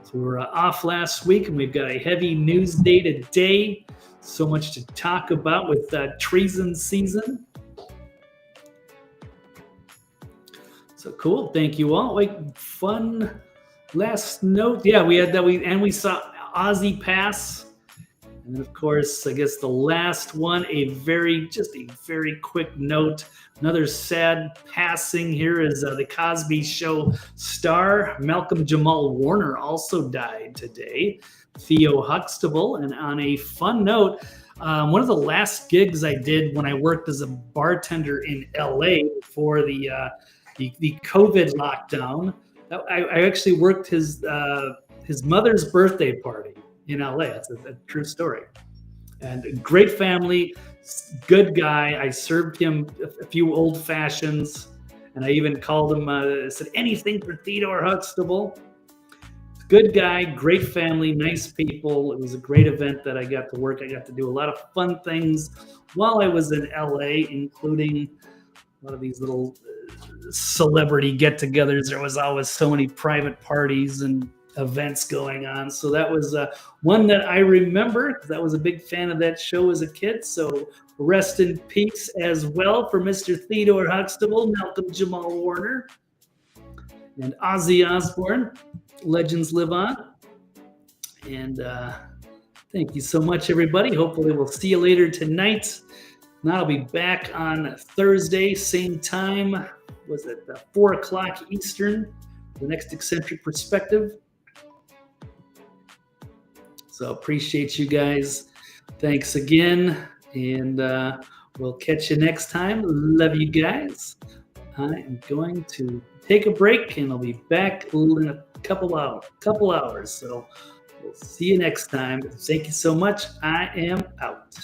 So we were off last week, and we've got a heavy news day today. So much to talk about with Treason season. So cool. Thank you all. Fun last note. Yeah, we had that. We saw Ozzy pass. And then, of course, I guess the last one, a very quick note. Another sad passing here is the Cosby Show star Malcolm Jamal Warner also died today. Theo Huxtable. And on a fun note, one of the last gigs I did when I worked as a bartender in LA before the COVID lockdown, I actually worked his mother's birthday party in LA. It's a true story. And a great family, good guy. I served him a few old fashions, and I even called him, said anything for Theodore Huxtable. Good guy, great family, nice people. It was a great event that I got to work. I got to do a lot of fun things while I was in LA, including a lot of these little celebrity get-togethers. There was always so many private parties and events going on. So that was one that I remember because I was a big fan of that show as a kid. So rest in peace as well for Mr. Theodore Huxtable, Malcolm Jamal Warner, and Ozzy Osbourne. Legends live on. And thank you so much, everybody. Hopefully we'll see you later tonight Now I'll be back on Thursday, same time. Was it 4 o'clock Eastern? The next Eccentric Perspective. So appreciate you guys. Thanks again. And we'll catch you next time. Love you guys. I am going to take a break and I'll be back in a couple hours. So we'll see you next time. Thank you so much. I am out.